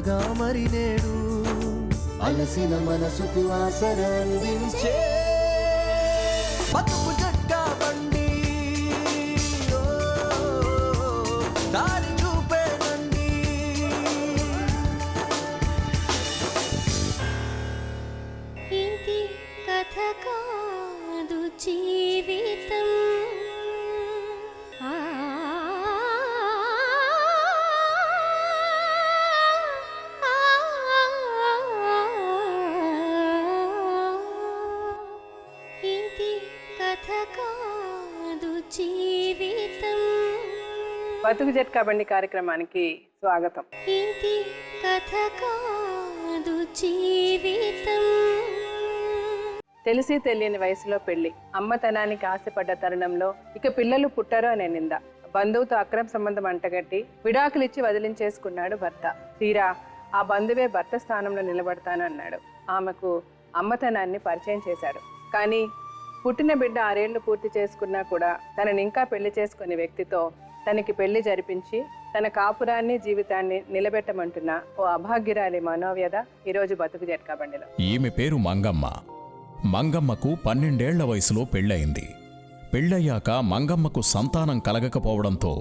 ఉండగా మరి నేడు అలసిన మనసుకు ఆసరా అందించే బతుకు జట్కా బండి ఓ, దారి చూపేనండి. ఇది కథ కాదు జీవితం. ఇది కథ కాదు జీవితం. బతుకు జట్కా బండి కార్యక్రమానికి స్వాగతం. ఇది కథ కాదు జీవితం. తెలిసి తెలియని వయసులో పెళ్లి, అమ్మతనానికి ఆశపడ్డ తరుణంలో ఇక పిల్లలు పుట్టరు అనే నింద, బంధువుతో అక్రమ సంబంధం అంటగట్టి విడాకులిచ్చి వదిలించేసుకున్నాడు భర్త. తీరా ఆ బంధువే భర్త స్థానంలో నిలబడతాను అన్నాడు. ఆమెకు అమ్మతనాన్ని పరిచయం చేశాడు. కానీ పుట్టిన బిడ్డ 6 ఏళ్లు పూర్తి చేసుకున్నా కూడా తనని ఇంకా పెళ్లి చేసుకునే వ్యక్తితో తనకి పెళ్లి జరిపించి తన కాపురాన్ని జీవితాన్ని నిలబెట్టమంటున్న ఓ అభాగ్యురాలి మనోవ్యధ ఈరోజు బతుకు జట్కా బండిలో. ఈమె పేరు మంగమ్మ. మంగమ్మకు 12 ఏళ్ల వయసులో పెళ్ళయింది. పెళ్ళయ్యాక మంగమ్మకు సంతానం కలగకపోవడంతో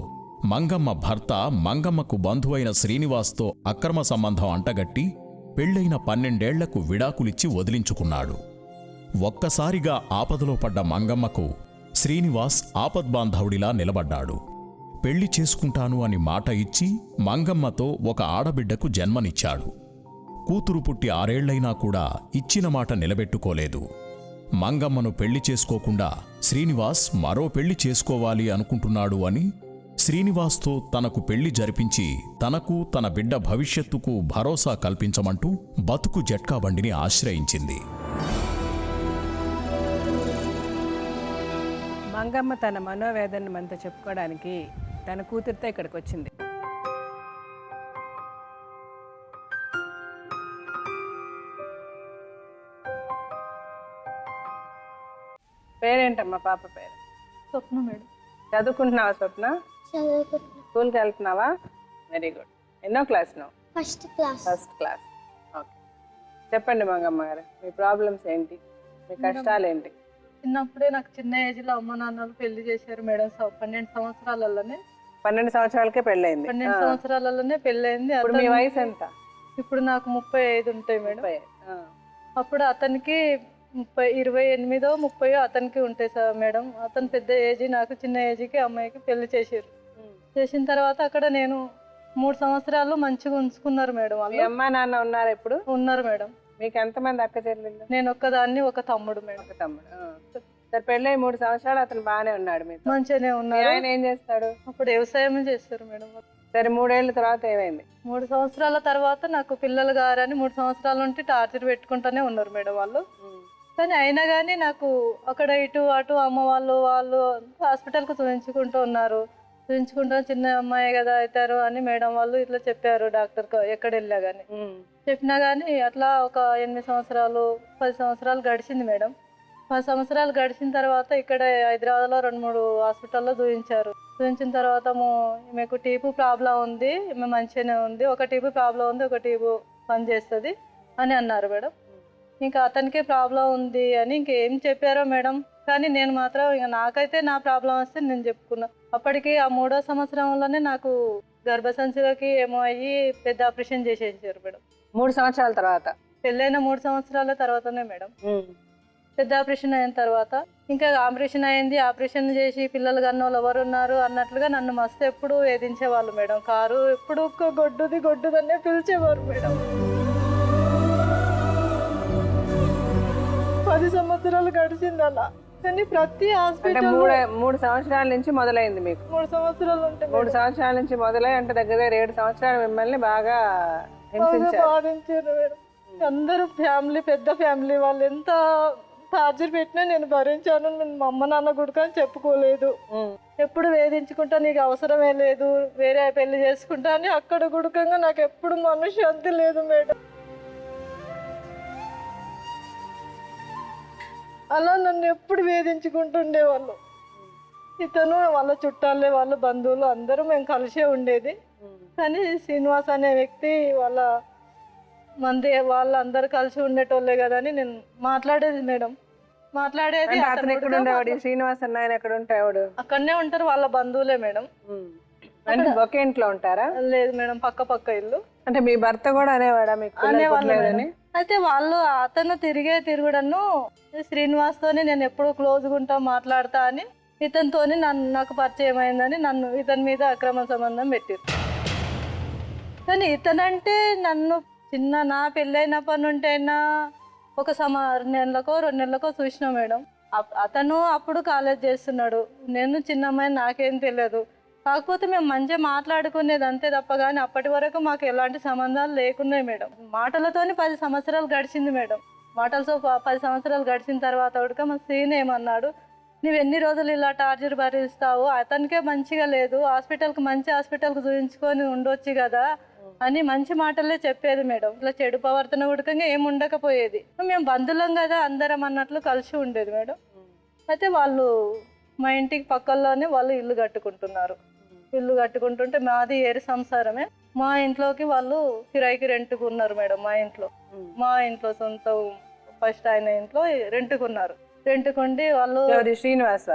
మంగమ్మ భర్త మంగమ్మకు బంధువైన శ్రీనివాస్తో అక్రమ సంబంధం అంటగట్టి పెళ్ళైన 12 ఏళ్లకు విడాకులిచ్చి వదిలించుకున్నాడు. ఒక్కసారిగా ఆపదలో పడ్డ మంగమ్మకు శ్రీనివాస్ ఆపద్బాంధవుడిలా నిలబడ్డాడు. పెళ్లి చేసుకుంటాను అని మాట ఇచ్చి మంగమ్మతో ఒక ఆడబిడ్డకు జన్మనిచ్చాడు. కూతురు పుట్టి 6 ఏళ్లైనా కూడా ఇచ్చిన మాట నిలబెట్టుకోలేదు. మంగమ్మను పెళ్లి చేసుకోకుండా శ్రీనివాస్ మరో పెళ్లి చేసుకోవాలి అనుకుంటున్నాడు అని శ్రీనివాస్తో తనకు పెళ్లి జరిపించి తనకు తన బిడ్డ భవిష్యత్తుకు భరోసా కల్పించమంటూ బతుకు జట్కా బండిని ఆశ్రయించింది. మంగమ్మ తన మనోవేదనను మనతో చెప్పుకోవడానికి తన కూతురితో ఇక్కడికి వచ్చింది. పేరేంటమ్మా పాప పేరు? స్వప్న మేడం. చదువుకుంటున్నావా స్వప్న? స్కూల్కి వెళ్తున్నావా? Very good. ఎన్నో క్లాస్ నువ్వు? First class. First class. Okay, చెప్పండి మంగమ్మ గారు, మీ ప్రాబ్లమ్స్ ఏంటి, మీ కష్టాలు ఏంటి? చిన్నప్పుడే నాకు చిన్న ఏజ్లో అమ్మ నాన్నలు పెళ్లి చేశారు మేడం. 12 సంవత్సరాలలోనే. 12 సంవత్సరాలకే పెళ్ళయింది. 12 సంవత్సరాలలోనే పెళ్ళయింది. ఇప్పుడు మీ వయసు ఎంత? ఇప్పుడు నాకు 35 ఉంటాయి మేడం. అప్పుడు అతనికి 28 30 అతనికి ఉంటాయి సార్ మేడం. అతను పెద్ద ఏజీ, నాకు చిన్న ఏజీకి అమ్మాయికి పెళ్లి చేశారు. చేసిన తర్వాత అక్కడ నేను 3 సంవత్సరాలు మంచిగా ఉంచుకున్నారు మేడం వాళ్ళు. అమ్మా నాన్న ఉన్నారు ఇప్పుడు? ఉన్నారు మేడం. మీకు ఎంతమంది అక్క చెల్లెళ్ళు? నేను ఒక్కదాన్ని, ఒక తమ్ముడు మేడం. ఒక తమ్ముడు. సరే, పెళ్ళై 3 సంవత్సరాలు అతను బాగానే ఉన్నాడు మీతో? మంచిగానే ఉన్నారు. ఆయన ఏం చేస్తాడు? అప్పుడు వ్యవసాయం చేస్తారు మేడం. సరే, 3 ఏళ్ళ తర్వాత ఏమైంది? 3 సంవత్సరాల తర్వాత నాకు పిల్లలు గారని 3 సంవత్సరాల నుండి టార్చర్ పెట్టుకుంటూనే ఉన్నారు మేడం వాళ్ళు. కానీ అయినా కానీ నాకు అక్కడ ఇటు అటు అమ్మ వాళ్ళు హాస్పిటల్కి చూపించుకుంటూ ఉన్నారు. చూపించుకుంటూ చిన్న అమ్మాయి కదా అవుతారు అని మేడం వాళ్ళు ఇట్లా చెప్పారు డాక్టర్కి ఎక్కడ వెళ్ళా కానీ. చెప్పినా కానీ అట్లా ఒక 8 సంవత్సరాలు 10 సంవత్సరాలు గడిచింది మేడం. 10 సంవత్సరాలు గడిచిన తర్వాత ఇక్కడ హైదరాబాద్లో 2-3 హాస్పిటల్లో చూపించారు. చూపించిన తర్వాత మీకు టీబీ ప్రాబ్లం ఉంది, మంచిగానే ఉంది, ఒక టీబీ ప్రాబ్లం ఉంది, ఒక టీబీ పని చేస్తుంది అని అన్నారు మేడం. ఇంకా అతనికే ప్రాబ్లం ఉంది అని ఇంకేం చెప్పారో మేడం. కానీ నేను మాత్రం ఇక నాకైతే నా ప్రాబ్లం వస్తే నేను చెప్పుకున్నా. అప్పటికి ఆ 3వ సంవత్సరంలోనే నాకు గర్భసంచిలోకి ఏమో అయ్యి పెద్ద ఆపరేషన్ చేసేసారు మేడం. 3 సంవత్సరాల తర్వాత? పెళ్ళైన 3 సంవత్సరాల తర్వాతనే మేడం పెద్ద ఆపరేషన్ అయిన తర్వాత. ఇంకా ఆపరేషన్ అయింది, ఆపరేషన్ చేసి పిల్లలు కన్నోళ్ళు ఎవరు ఉన్నారు అన్నట్లుగా నన్ను మస్తు ఎప్పుడు వేధించేవాళ్ళు మేడం. కారు ఎప్పుడు గొడ్డుదనే పిలిచేవారు మేడం. 10 సంవత్సరాలు గడిచింది అలా. కానీ ప్రతి హాస్పిటల్ 3 సంవత్సరాల నుంచి మొదలైంది మీకు? 3 సంవత్సరాలు ఉంటాయి. 3 సంవత్సరాల నుంచి మొదలై అంటే దగ్గర 7 సంవత్సరాలు మిమ్మల్ని బాగా బాధించారు మేడం. అందరూ ఫ్యామిలీ, పెద్ద ఫ్యామిలీ వాళ్ళు ఎంత టార్చర్ పెట్టినా నేను భరించాను. నేను మా అమ్మ నాన్న గుడికా చెప్పుకోలేదు. ఎప్పుడు వేధించుకుంటా, నీకు అవసరమే లేదు, వేరే పెళ్లి చేసుకుంటా అని అక్కడ గుడికంగా నాకు ఎప్పుడు మనశ్శాంతి లేదు మేడం. అలా నన్ను ఎప్పుడు వేధించుకుంటుండేవాళ్ళు. ఇతను వాళ్ళ చుట్టాలే, వాళ్ళ బంధువులు అందరూ మేము కలిసే ఉండేది. కానీ శ్రీనివాస్ అనే వ్యక్తి వాళ్ళ మంది వాళ్ళందరూ కలిసి ఉండేటోళ్ళే కదా అని నేను మాట్లాడేది మేడం. మాట్లాడేది. అంటే అతను అతను ఎక్కడ కూడా ఉండేవాడు? శ్రీనివాస్ అన్న ఆయన ఎక్కడ ఉంటాడు? అక్కడనే ఉంటారు, వాళ్ళ బంధువులే మేడం. అంటే ఒకే ఇంట్లో ఉంటారా? లేదు మేడం, పక్క పక్క ఇల్లు. అంటే మీ భర్త కూడా అనేవాడా మీకు పిల్లలు అనేవాళ్ళు పుట్టలేదని? మేడం. అయితే వాళ్ళు అతను తిరుగుడను శ్రీనివాస్తోని నేను ఎప్పుడు క్లోజ్గా ఉంటా మాట్లాడతా అని ఇతనితోని నాకు పరిచయం అయిందని నన్ను ఇతని మీద అక్రమ సంబంధం పెట్టారు. కానీ ఇతనంటే నన్ను నా పెళ్ళైనప్పటి నుండి అయినా ఒక 6 నెలలకో 2 నెలలకో చూసినా మేడం. అతను అప్పుడు కాలేజ్ చేస్తున్నాడు, నేను చిన్న అమ్మాయిని, నాకేం తెలియదు. కాకపోతే మేము మంచిగా మాట్లాడుకునేది అంతే తప్ప కానీ అప్పటి వరకు మాకు ఎలాంటి సంబంధాలు లేకున్నాయి మేడం. మాటలతోని 10 సంవత్సరాలు గడిచింది మేడం. మాటలతో 10 సంవత్సరాలు గడిచిన తర్వాత ఉడక మా సీన్ ఏమన్నాడు, నువ్వు ఎన్ని రోజులు ఇలా టార్చర్ భరిస్తావు, అతనికే మంచిగా లేదు, మంచి హాస్పిటల్కి చూపించుకొని ఉండొచ్చు కదా అని మంచి మాటలే చెప్పేది మేడం. ఇట్లా చెడు ప్రవర్తన ఉడకంగా ఏమి ఉండకపోయేది. మేము బంధువులం కదా అందరం అన్నట్లు కలిసి ఉండేది మేడం. అయితే వాళ్ళు మా ఇంటికి పక్కల్లోనే వాళ్ళు ఇల్లు కట్టుకుంటున్నారు. ఇల్లు కట్టుకుంటుంటే మాది ఏరి సంసారమే. మా ఇంట్లోకి వాళ్ళు కిరాయికి రెంట్కున్నారు మేడం. మా ఇంట్లో సొంత ఫస్ట్ ఆయన ఇంట్లో రెంట్కున్నారు. రెంట్కుండి వాళ్ళు శ్రీనివాస్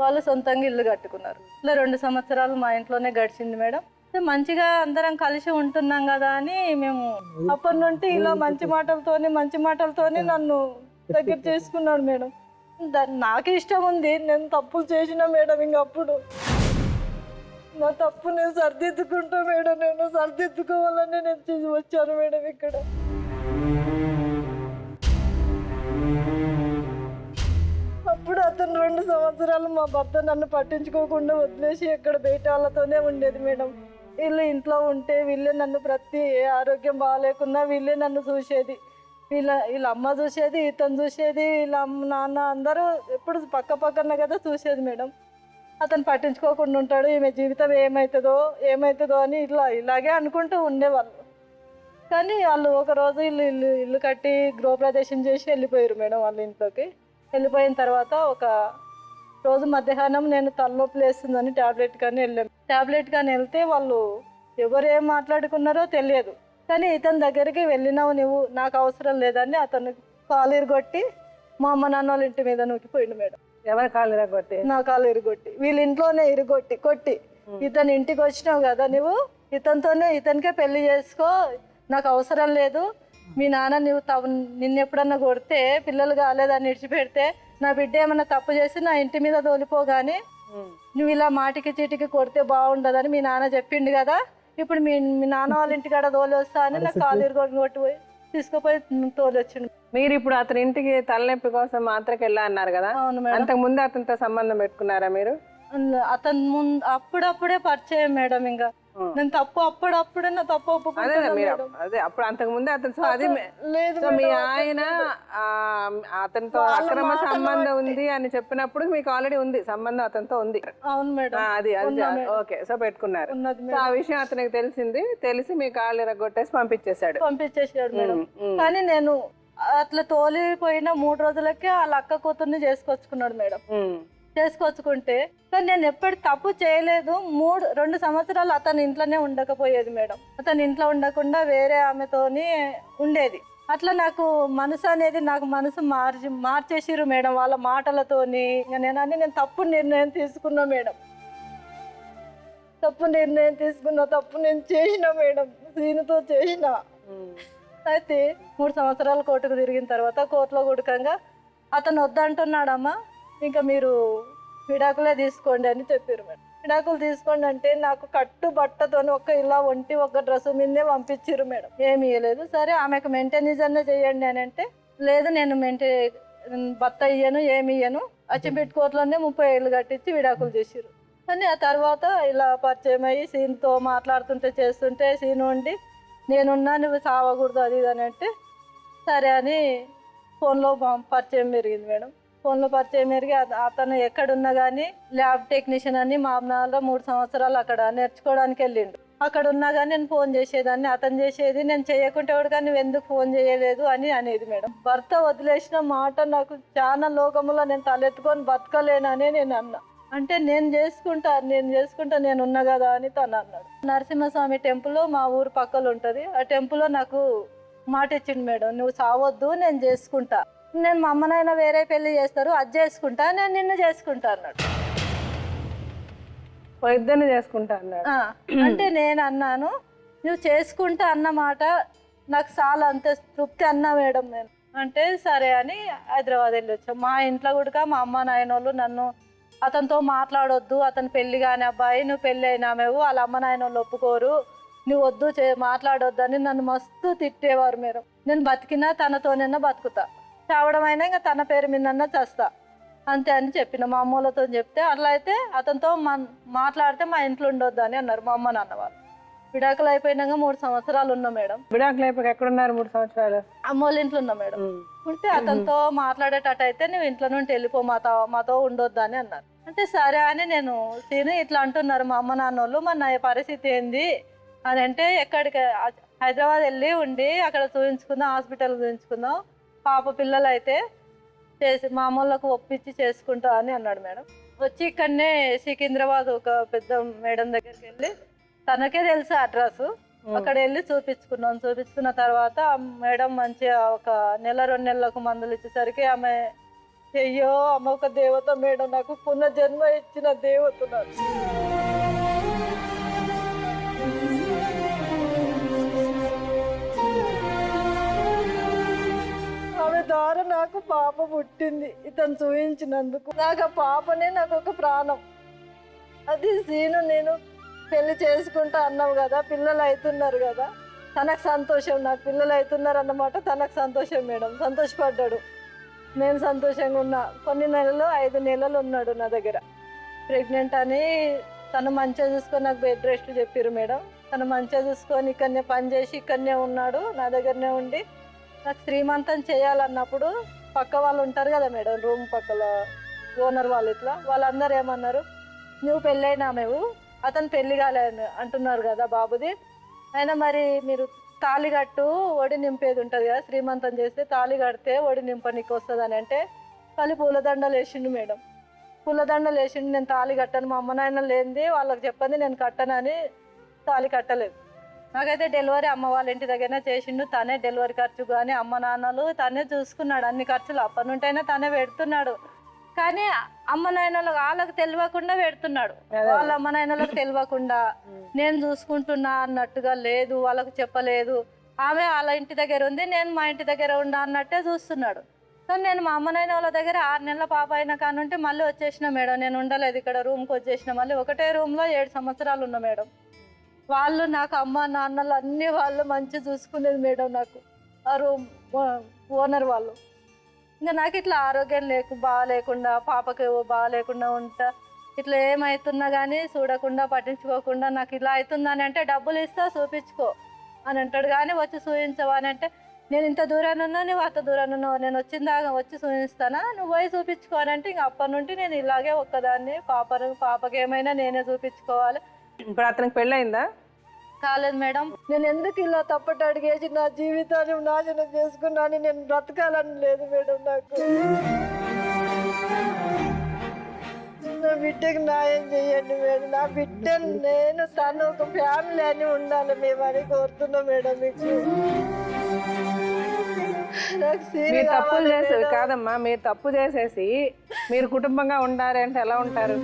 వాళ్ళు సొంతంగా ఇల్లు కట్టుకున్నారు. ఇలా 2 సంవత్సరాలు మా ఇంట్లోనే గడిచింది మేడం. మంచిగా అందరం కలిసి ఉంటున్నాం కదా అని మేము అప్పటి నుండి ఇలా మంచి మాటలతోని నన్ను దగ్గర చేసుకున్నాడు మేడం. నాకు ఇష్టం ఉంది, నేను తప్పులు చేసిన మేడం. ఇంకప్పుడు నా తప్పు నేను సరిదిద్దుకుంటా మేడం. నేను సరిదిద్దుకోవాలని నేను వచ్చాను మేడం ఇక్కడ. అప్పుడు అతను 2 సంవత్సరాలు మా భర్త నన్ను పట్టించుకోకుండా వదిలేసి ఎక్కడ బయట వాళ్ళతోనే ఉండేది మేడం. వీళ్ళు ఇంట్లో ఉంటే వీళ్ళే నన్ను ప్రతి ఆరోగ్యం బాగాలేకున్నా వీళ్ళే నన్ను చూసేది. వీళ్ళ అమ్మ చూసేది, ఇతను చూసేది, వీళ్ళ నాన్న అందరూ ఎప్పుడు పక్కన కదా చూసేది మేడం. అతను పట్టించుకోకుండా ఉంటాడు, ఈమె జీవితం ఏమవుతుందో అని ఇలాగే అనుకుంటూ ఉండేవాళ్ళు. కానీ వాళ్ళు ఒకరోజు ఇల్లు కట్టి గృహప్రవేశం చేసి వెళ్ళిపోయారు మేడం వాళ్ళ ఇంట్లోకి. వెళ్ళిపోయిన తర్వాత ఒక రోజు మధ్యాహ్నం నేను తలనొప్పి లేస్తుందని ట్యాబ్లెట్ కానీ వెళ్తే వాళ్ళు ఎవరు ఏం మాట్లాడుకున్నారో తెలియదు. కానీ ఇతని దగ్గరికి వెళ్ళినావు నువ్వు, నాకు అవసరం లేదని అతను కాలు ఇరగొట్టి మా అమ్మ నాన్న వాళ్ళ ఇంటి మీద నూకిపోయిండు మేడం. ఎవరి కాలు ఇరగొట్టి? నా కాలు ఇరగొట్టి, వీళ్ళ ఇంట్లోనే కొట్టి ఇతని ఇంటికి వచ్చినావు కదా నువ్వు, ఇతనికే పెళ్లి చేసుకో, నాకు అవసరం లేదు. మీ నాన్న నిన్ను ఎప్పుడన్నా కొడితే పిల్లలు కాలేదని విడిచిపెడితే నా బిడ్డ ఏమన్నా తప్పు చేసి నా ఇంటి మీద తోలిపోగానే నువ్వు ఇలా మాటికి చీటికి కొడితే బాగుండదని మీ నాన్న చెప్పిండు కదా, ఇప్పుడు మీ నాన్న వాళ్ళ ఇంటికాడ తోలి వస్తా అని నాకు కాలు కొట్టిపోయి తీసుకుపోయి తోలి వచ్చిండు. మీరు ఇప్పుడు అతని ఇంటికి తలనొప్పి కోసం మాత్రకి వెళ్ళా అన్నారు కదా? అవును మేడం. అంతకు ముందు అతనితో సంబంధం పెట్టుకున్నారా మీరు? అతను ముందు అప్పుడప్పుడే పరిచయం మేడం. ఇంకా నేను అప్పుడప్పుడే నా తప్పు ఒప్పుకుంటాను. అదే అప్పుడు అంతకు ముందే అతను అది లేదు. మీ ఆయన అతనితో అక్రమ సంబంధం ఉంది అని చెప్పినప్పుడు మీకు ఆల్రెడీ ఉంది సంబంధం, అతనితో ఉంది. అవును మేడం. అది ఓకే. సో పెట్టుకున్నారు. ఆ విషయం అతనికి తెలిసి మీ కాళ్ళు ఎరగొట్టేసి పంపించేశాడు మేడం. కానీ నేను అట్లా తోలిపోయిన 3 రోజులకే వాళ్ళ అక్క కూతుర్ని చేసుకొచ్చుకున్నాడు మేడం. చేసుకొచ్చుకుంటే కానీ నేను ఎప్పుడు తప్పు చేయలేదు. 2 సంవత్సరాలు అతని ఇంట్లోనే ఉండకపోయేది మేడం. అతని ఇంట్లో ఉండకుండా వేరే ఆమెతోని ఉండేది. అట్లా నాకు మనసు మార్చేసిరు మేడం వాళ్ళ మాటలతోని. నేను తప్పు నిర్ణయం తీసుకున్నా మేడం. తప్పు నేను చేసిన మేడం, సీనుతో చేసిన. అయితే 3 సంవత్సరాలు కోర్టుకు తిరిగిన తర్వాత కోర్టులో గుడకంగా అతను వద్దంటున్నాడమ్మా, ఇంకా మీరు విడాకులే తీసుకోండి అని చెప్పారు మేడం. విడాకులు తీసుకోండి అంటే నాకు కట్టు బట్టతోని ఇలా ఒక డ్రెస్ మీదే పంపించారు మేడం. ఏమి ఇవ్వలేదు. సరే ఆమెకు మెయింటెనెన్స్ అనే చేయండి అని అంటే, లేదు నేను భర్త ఇయ్యను, ఏమి ఇయ్యను, అచ్చిపేట కోర్టులోనే 30 ఏళ్ళు కట్టించి విడాకులు చేసిరు. కానీ ఆ తర్వాత ఇలా పరిచయం అయ్యి సీన్తో చేస్తుంటే సీన్ ఉండి నేనున్నా, నువ్వు సావకూడదు అది ఇది అని అంటే సరే అని ఫోన్లో పరిచయం పెరిగింది మేడం. ఫోన్లో పరిచయం పెరిగి అతను ఎక్కడున్నా కానీ ల్యాబ్ టెక్నీషియన్ అని మామనాలో 3 సంవత్సరాలు అక్కడ నేర్చుకోవడానికి వెళ్ళిండు. అక్కడ ఉన్నా కానీ నేను ఫోన్ చేసేదాన్ని, అతను చేసేది. నేను చేయకుంటే కానీ నువ్వు ఎందుకు ఫోన్ చేయలేదు అని అనేది మేడం. భర్త వదిలేసిన మాట నాకు చాలా లోకములో నేను తలెత్తుకొని బతకలేనని నేను అన్నా. అంటే నేను చేసుకుంటా నేను ఉన్నా కదా అని తను అన్నాడు. నరసింహస్వామి టెంపుల్ మా ఊరు పక్కలో ఉంటుంది. ఆ టెంపుల్లో నాకు మాట ఇచ్చిండు, మేడం నువ్వు సావద్దు, నేను చేసుకుంటా, నేను మా అమ్మనైనా వేరే పెళ్లి చేస్తారు, అది చేసుకుంటా, నేను నిన్ను చేసుకుంటా అన్నాడు. ఇద్దరిని చేసుకుంటా అన్నాడు. అంటే నేను అన్నాను, నువ్వు చేసుకుంటా అన్నమాట నాకు చాలా అంతే తృప్తి అన్నా మేడం నేను. అంటే సరే అని హైదరాబాద్ వెళ్ళి వచ్చాం. మా ఇంట్లో కూడా మా అమ్మ నాయన వాళ్ళు నన్ను అతనితో మాట్లాడొద్దు, అతను పెళ్లి కాని అబ్బాయి, నువ్వు పెళ్ళి అయినామేవు, వాళ్ళ అమ్మ నాయన వాళ్ళు ఒప్పుకోరు, నువ్వు వద్దు మాట్లాడొద్దు అని నన్ను మస్తు తిట్టేవారు మీరు. నేను బతికినా తనతోనైనా బతుకుతా, చావడం అయినా ఇంకా తన పేరు మీదన్నా చేస్తా అంతే అని చెప్పిన మా అమ్మలతో చెప్తే, అట్లా అయితే అతనితో మాట్లాడితే మా ఇంట్లో ఉండొద్దు అని అన్నారు మా అమ్మ నాన్న వాళ్ళు. విడాకులు అయిపోయినాక 3 సంవత్సరాలు ఉన్నా మేడం. విడాకులు అయిపోయి ఎక్కడున్నారు 3 సంవత్సరాలు? అమ్మోళ్ళ ఇంట్లో ఉన్నా మేడం. ఉంటే అతనితో మాట్లాడేటట్టు అయితే నువ్వు ఇంట్లో నుండి వెళ్ళిపో, మాతో ఉండొద్దు అని అన్నారు. అంటే సరే అని నేను సీను ఇట్లా అంటున్నారు మా అమ్మ నాన్న వాళ్ళు, మరి నా పరిస్థితి ఏంది అని అంటే, ఎక్కడికి హైదరాబాద్ వెళ్ళి ఉండి అక్కడ చూపించుకుందాం, హాస్పిటల్ చూపించుకుందాం, పాప పిల్లలు అయితే చేసి మా అమ్మోళ్ళకు ఒప్పించి చేసుకుంటా అని అన్నాడు మేడం. వచ్చి ఇక్కడనే సికింద్రాబాద్ ఒక పెద్ద మేడం దగ్గరికి వెళ్ళి, తనకే తెలుసు అడ్రస్, అక్కడ వెళ్ళి చూపించుకున్న తర్వాత మేడం మంచిగా ఒక 1-2 నెలలకు మందులు ఇచ్చేసరికి ఆమె, అయ్యో అమ్మ ఒక దేవత మేడం, నాకు పునర్జన్మ ఇచ్చిన దేవత నాకు. ఆమె ద్వారా నాకు పాప పుట్టింది, ఇతను చూపించినందుకు. నాకు ఆ పాపనే నాకు ఒక ప్రాణం. అది సీను, నేను పెళ్లి చేసుకుంటా అన్నావు కదా, పిల్లలు అవుతున్నారు కదా, తనకు సంతోషం, నాకు పిల్లలు అవుతున్నారు అన్నమాట తనకు సంతోషం మేడం. సంతోషపడ్డాడు, నేను సంతోషంగా ఉన్నా. కొన్ని నెలలు 5 నెలలు ఉన్నాడు నా దగ్గర ప్రెగ్నెంట్ అని. తను మంచిగా చూసుకొని నాకు బెడ్ రెస్ట్ చెప్పారు మేడం. తను మంచిగా చూసుకొని ఇక్కడనే పని చేసి ఇక్కడనే ఉన్నాడు, నా దగ్గరనే ఉండి. నాకు శ్రీమంతం చేయాలన్నప్పుడు పక్క వాళ్ళు ఉంటారు కదా మేడం, రూమ్ పక్కల ఓనర్ వాళ్ళు, ఇట్లా వాళ్ళందరూ ఏమన్నారు, నువ్వు పెళ్ళైనామేవు, అతను పెళ్లి కాలేని అంటున్నారు కదా బాబుది, అయినా మరి మీరు తాళి కట్టు, ఒడి నింపేది ఉంటుంది కదా, శ్రీమంతం చేస్తే తాళి కడితే ఒడి నింపనికి వస్తుంది అని అంటే, వాళ్ళు పూలదండలు వేసిండు మేడం. పూలదండలు వేసిండు, నేను తాళి కట్టాను, మా అమ్మ నాయన లేనిది వాళ్ళకి చెప్పండి నేను కట్టనని తాళి కట్టలేదు. నాకైతే డెలివరీ అమ్మ వాళ్ళ ఇంటి దగ్గరనే చేసిండు, తనే డెలివరీ ఖర్చు కానీ అమ్మ నాన్నలు తనే చూసుకున్నాడు, అన్ని ఖర్చులు అప్పటి నుంటైనా తనే పెడుతున్నాడు. కానీ అమ్మ నాయనలు వాళ్ళకి తెలియకుండా పెడుతున్నాడు, వాళ్ళ అమ్మ నాయనలకు తెలియకుండా నేను చూసుకుంటున్నా అన్నట్టుగా లేదు, వాళ్ళకు చెప్పలేదు. ఆమె వాళ్ళ ఇంటి దగ్గర ఉంది, నేను మా ఇంటి దగ్గర ఉండా అన్నట్టే చూస్తున్నాడు. కానీ నేను మా అమ్మ నాయన వాళ్ళ దగ్గర 6 నెలల పాప అయినా కానుంటే మళ్ళీ వచ్చేసిన మేడం. నేను ఉండలేదు ఇక్కడ, రూమ్కి వచ్చేసిన. మళ్ళీ ఒకటే రూమ్లో 7 సంవత్సరాలు ఉన్నా మేడం. వాళ్ళు నాకు అమ్మ నాన్నలు అన్ని వాళ్ళు మంచిగా చూసుకునేది మేడం. నాకు ఆ రూమ్ ఓనర్ వాళ్ళు. ఇంకా నాకు ఇట్లా ఆరోగ్యం బాగాలేకుండా, పాపకి బాగాలేకుండా ఉంటా, ఇట్లా ఏమవుతున్నా కానీ చూడకుండా పట్టించుకోకుండా, నాకు ఇలా అవుతుందని అంటే డబ్బులు ఇస్తా చూపించుకో అని అంటాడు. కానీ వచ్చి చూపించవా అని అంటే, నేను ఇంత దూరాన్ని ఉన్నా, నువ్వు అంత దూరాన్ని ఉన్నావు, నేను వచ్చిందాకా వచ్చి చూపిస్తానా, నువ్వు పోయి చూపించుకో అని అంటే, ఇంక అప్పటి నుండి నేను ఇలాగే ఒక్కదాన్ని, పాపకి ఏమైనా నేనే చూపించుకోవాలి. ఇప్పుడు అతనికి పెళ్ళయిందా? కాలేదు మేడం. నేను ఎందుకు ఇలా తప్పట అడిగేసి నా జీవితాన్ని నాశనం చేసుకున్నాను, నేను బ్రతకాలని లేదు మేడం. నాకు నా బిడ్డకి న్యాయం చేయండి మేడం. నా బిడ్డ నేను తను ఒక ఫ్యామిలీ అని ఉండాలి మేమని కోరుతున్నా మేడం. మీకు మీరు తప్పులు చేసేది కాదమ్మా, మీరు తప్పు చేసేసి మీరు కుటుంబంగా ఉండాలి అంటే ఎలా ఉంటారు?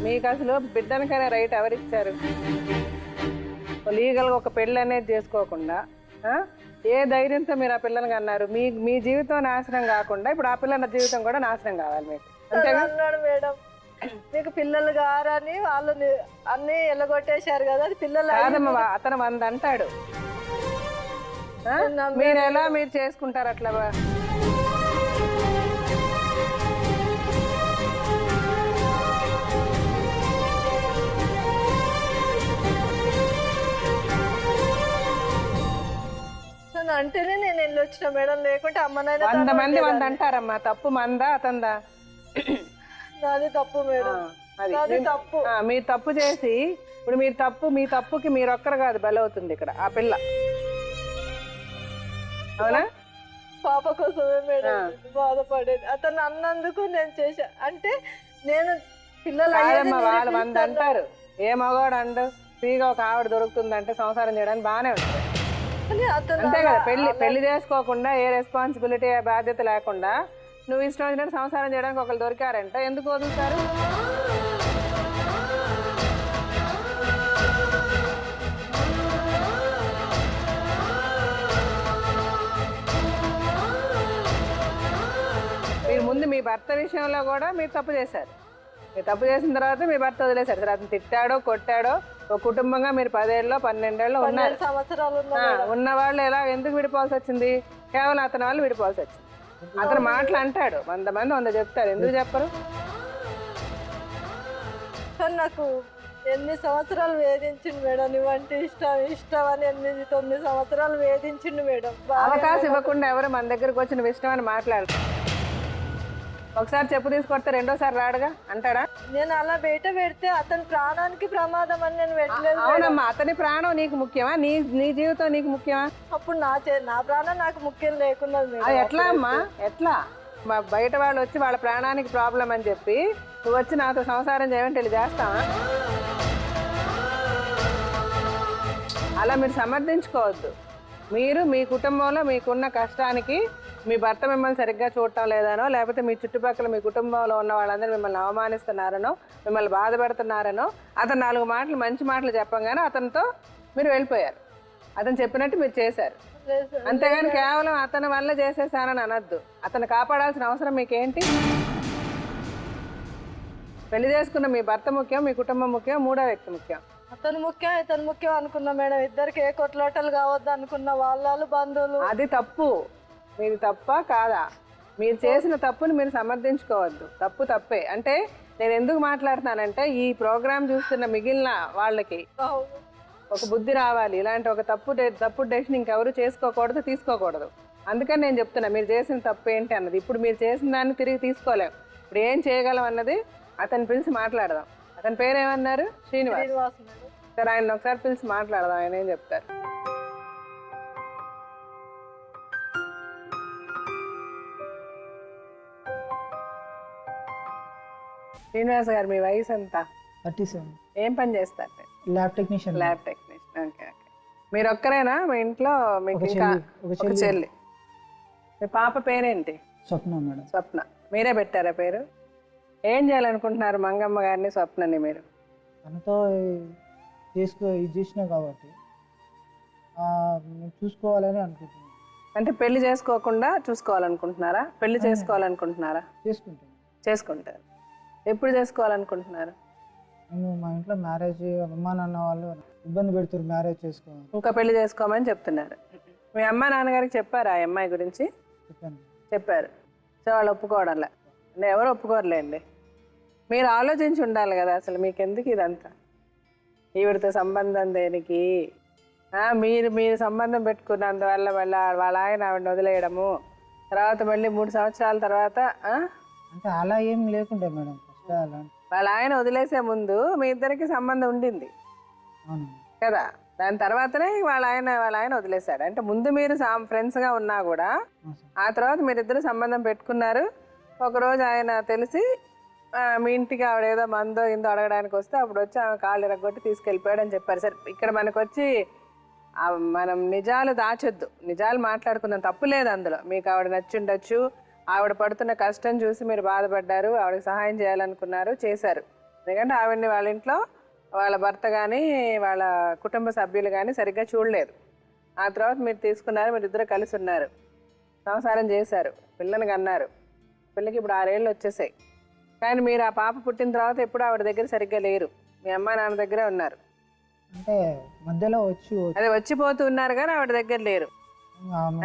మీకు అసలు బిడ్డనికైనా రైట్ ఎవరిచ్చారు? లీగల్గా ఒక పెళ్ళి అనేది చేసుకోకుండా ఏ ధైర్యంతో మీరు ఆ పిల్లలకి అన్నారు? మీ జీవితం నాశనం కాకుండా ఇప్పుడు ఆ పిల్లల జీవితం కూడా నాశనం కావాలి మీకు, అంతేగా? అన్నాడు మేడం, మీకు పిల్లలు కారని వాళ్ళు అన్ని ఎల్లగొట్టేశారు కదా, అది పిల్లలు కాదమ్మా. అతను 100 అంటాడు, మీరు ఎలా మీరు చేసుకుంటారు అట్లా? అంటేనే నేను వెళ్ళి వచ్చిన మేడం, లేకుంటే అమ్మ నాయన 100 మంది 100 అంటారమ్మా. తప్పు మందా అతందా? నాది తప్పు మేడం, నాది తప్పు. మీరు తప్పు చేసి ఇప్పుడు మీ తప్పుకి మీరు ఒక్కరు కాదు బలవుతుంది ఇక్కడ ఆ పిల్ల, అవునా? పాప కోసమే మేడం బాధపడేది. అతను అన్నందుకు నేను చేశా. అంటే నేను పిల్లలు కాదమ్మా, వాళ్ళు 100 అంటారు. ఏ మగవాడు అండు ఫ్రీగా ఒక ఆవిడ దొరుకుతుందంటే సంసారం చేయడానికి బాగానే ఉంటుంది. అంతే కదా, పెళ్లి చేసుకోకుండా ఏ రెస్పాన్సిబిలిటీ ఏ బాధ్యత లేకుండా నువ్వు ఇష్టం వచ్చినట్టు సంసారం చేయడానికి ఒకళ్ళు దొరికారంటే ఎందుకు వదులుతారు? మీరు ముందు మీ భర్త విషయంలో కూడా మీరు తప్పు చేశారు. మీరు తప్పు చేసిన తర్వాత మీ భర్త వదిలేశారు. సరే, అతను తిట్టాడో కొట్టాడో ఒక కుటుంబంగా మీరు 10 ఏళ్ళలో 12 ఏళ్ళలో ఉన్నారు. సంవత్సరాలు ఉన్న వాళ్ళు ఎలా ఎందుకు విడిపోవాల్సి వచ్చింది? కేవలం అతని వాళ్ళు విడిపోవాల్సి వచ్చింది. అతను మాటలు అంటాడు, 100 మంది 100 చెప్తారు, ఎందుకు చెప్పరు? కానీ నాకు ఎన్ని సంవత్సరాలు వేధించిండు మేడం, నువ్వంటే ఇష్టం అని 8-9 సంవత్సరాలు వేధించిండు మేడం. అవకాశం ఇవ్వకుండా ఎవరు మన దగ్గరకు వచ్చి నువ్వు ఇష్టం అని మాట్లాడు. ఒకసారి చెప్పు తీసుకొస్తే రెండోసారి రాడుగా అంటాడా? నేను అలా బయట పెడితే అతని ప్రాణానికి ప్రమాదం అని నేను పెట్టలేదు. అవునమ్మా, అతని ప్రాణం నీకు ముఖ్యమా? నీ జీవితం నీకు ముఖ్యమా? అప్పుడు నా ప్రాణం నాకు ముఖ్యం లేకుండా అది ఎట్లా అమ్మా? ఎట్లా బయట వాళ్ళు వచ్చి వాళ్ళ ప్రాణానికి ప్రాబ్లం అని చెప్పి నువ్వు వచ్చి నాతో సంసారం చేయమంటే వెళ్ళి చేస్తావా? అలా మీరు సమర్థించుకోవద్దు. మీరు మీ కుటుంబంలో మీకున్న కష్టానికి మీ భర్త మిమ్మల్ని సరిగ్గా చూడటం లేదనో, లేకపోతే మీ చుట్టుపక్కల మీ కుటుంబంలో ఉన్న వాళ్ళందరూ మిమ్మల్ని అవమానిస్తున్నారనో, మిమ్మల్ని బాధపెడుతున్నారనో అతను 4 మాటలు మంచి మాటలు చెప్పంగానే అతనితో మీరు వెళ్ళిపోయారు. అతను చెప్పినట్టు మీరు చేశారు. అంతేగాని కేవలం అతని వల్ల చేసేసానని అనొద్దు. అతను కాపాడాల్సిన అవసరం మీకేంటి? పెళ్లి చేసుకున్న మీ భర్త ముఖ్యం, మీ కుటుంబం ముఖ్యం, 3వ వ్యక్తి ముఖ్యం. అతను ముఖ్యం ఇతను ముఖ్యం అనుకున్నా మేడం. ఇద్దరికి ఏ కొట్లాటలు కావద్దు అనుకున్న వాళ్ళు బంధువులు. అది తప్పు. మీది తప్ప కాదా? మీరు చేసిన తప్పుని మీరు సమర్థించుకోవద్దు. తప్పు తప్పే. అంటే నేను ఎందుకు మాట్లాడుతున్నానంటే ఈ ప్రోగ్రాం చూస్తున్న మిగిలిన వాళ్ళకి ఒక బుద్ధి రావాలి. ఇలాంటి ఒక తప్పు డెసిషన్ ఇంకెవరు చేసుకోకూడదు, తీసుకోకూడదు. అందుకని నేను చెప్తున్నా మీరు చేసిన తప్పు ఏంటి అన్నది. ఇప్పుడు మీరు చేసిన దాన్ని తిరిగి తీసుకోలేం. ఇప్పుడు ఏం చేయగలం అన్నది అతను పిలిచి మాట్లాడదాం. అతని పేరు ఏమన్నారు? శ్రీనివాస్. సరే, ఆయన ఒకసారి పిలిచి మాట్లాడదాం. ఆయన ఏం చెప్తారు? శ్రీనివాస్ గారు, మీ వయసు ఎంత? 37. ఏం పని చేస్తారు? Lab technician. Lab technician. Okay okay. మీరు ఒక్కరేనా మీ ఇంట్లో? మీకు ఇంకా ఒక చెల్లి. మీ పాప పేరేంటి? స్వప్న మేడం. స్వప్న. మీరే పెట్టారా పేరు? ఏం చేయాలనుకుంటున్నారు మంగమ్మ గారిని, స్వప్నని మీరు? తనతో ఇది చేసినా కాబట్టి నేను చూసుకోవాలని అనుకుంటున్నాను. అంటే పెళ్లి చేసుకోకుండా చూసుకోవాలనుకుంటున్నారా? పెళ్లి చేసుకోవాలనుకుంటున్నారా? చేసుకుంటారు. ఎప్పుడు చేసుకోవాలనుకుంటున్నారు? నేను మా ఇంట్లో మ్యారేజ్ అమ్మా నాన్న వాళ్ళు ఇబ్బంది పెడుతున్నారు, మ్యారేజ్ చేసుకోవాలి. ఇంకా పెళ్లి చేసుకోమని చెప్తున్నారు. మీ అమ్మ నాన్నగారికి చెప్పారా ఆ అమ్మాయి గురించి? చెప్పారు. సో వాళ్ళు ఒప్పుకోవడంలే. అంటే ఎవరు ఒప్పుకోరులేండి. మీరు ఆలోచించి ఉండాలి కదా, అసలు మీకు ఎందుకు ఇదంతా? ఈవిడితో సంబంధం దేనికి? మీరు సంబంధం పెట్టుకున్నందువల్ల వాళ్ళ ఆయన ఆవిడని వదిలేయడము, తర్వాత మళ్ళీ 3 సంవత్సరాల తర్వాత అంటే అలా ఏం లేకుంటే మేడం. వాళ్ళ ఆయన వదిలేసే ముందు మీ ఇద్దరికి సంబంధం ఉండింది కదా, దాని తర్వాతనే వాళ్ళ ఆయన వదిలేశాడు. అంటే ముందు మీరు ఫ్రెండ్స్గా ఉన్నా కూడా ఆ తర్వాత మీరిద్దరు సంబంధం పెట్టుకున్నారు. ఒకరోజు ఆయన తెలిసి మీ ఇంటికి ఆవిడ ఏదో మందో ఇందో అడగడానికి వస్తే అప్పుడు వచ్చి ఆమె కాళ్ళు ఇరగొట్టి తీసుకెళ్ళిపోయాడు అని చెప్పారు. సరే, ఇక్కడ మనకు వచ్చి మనం నిజాలు దాచొద్దు, నిజాలు మాట్లాడుకుందాం, తప్పు లేదు అందులో. మీకు ఆవిడ నచ్చుండొచ్చు, ఆవిడ పడుతున్న కష్టం చూసి మీరు బాధపడ్డారు, ఆవిడకి సహాయం చేయాలనుకున్నారు, చేశారు. ఎందుకంటే ఆవిడని వాళ్ళ ఇంట్లో వాళ్ళ భర్త కానీ వాళ్ళ కుటుంబ సభ్యులు కానీ సరిగ్గా చూడలేదు. ఆ తర్వాత మీరు తీసుకున్నారు, మీరు ఇద్దరు కలిసి ఉన్నారు, సంసారం చేశారు, పిల్లని కన్నారు. పిల్లకి ఇప్పుడు 6 ఏళ్ళు వచ్చేసాయి. కానీ మీరు ఆ పాప పుట్టిన తర్వాత ఎప్పుడు ఆవిడ దగ్గర సరిగ్గా లేరు, మీ అమ్మ నాన్న దగ్గరే ఉన్నారు. అంటే మధ్యలో అదే వచ్చిపోతూ ఉన్నారు కానీ ఆవిడ దగ్గర లేరు.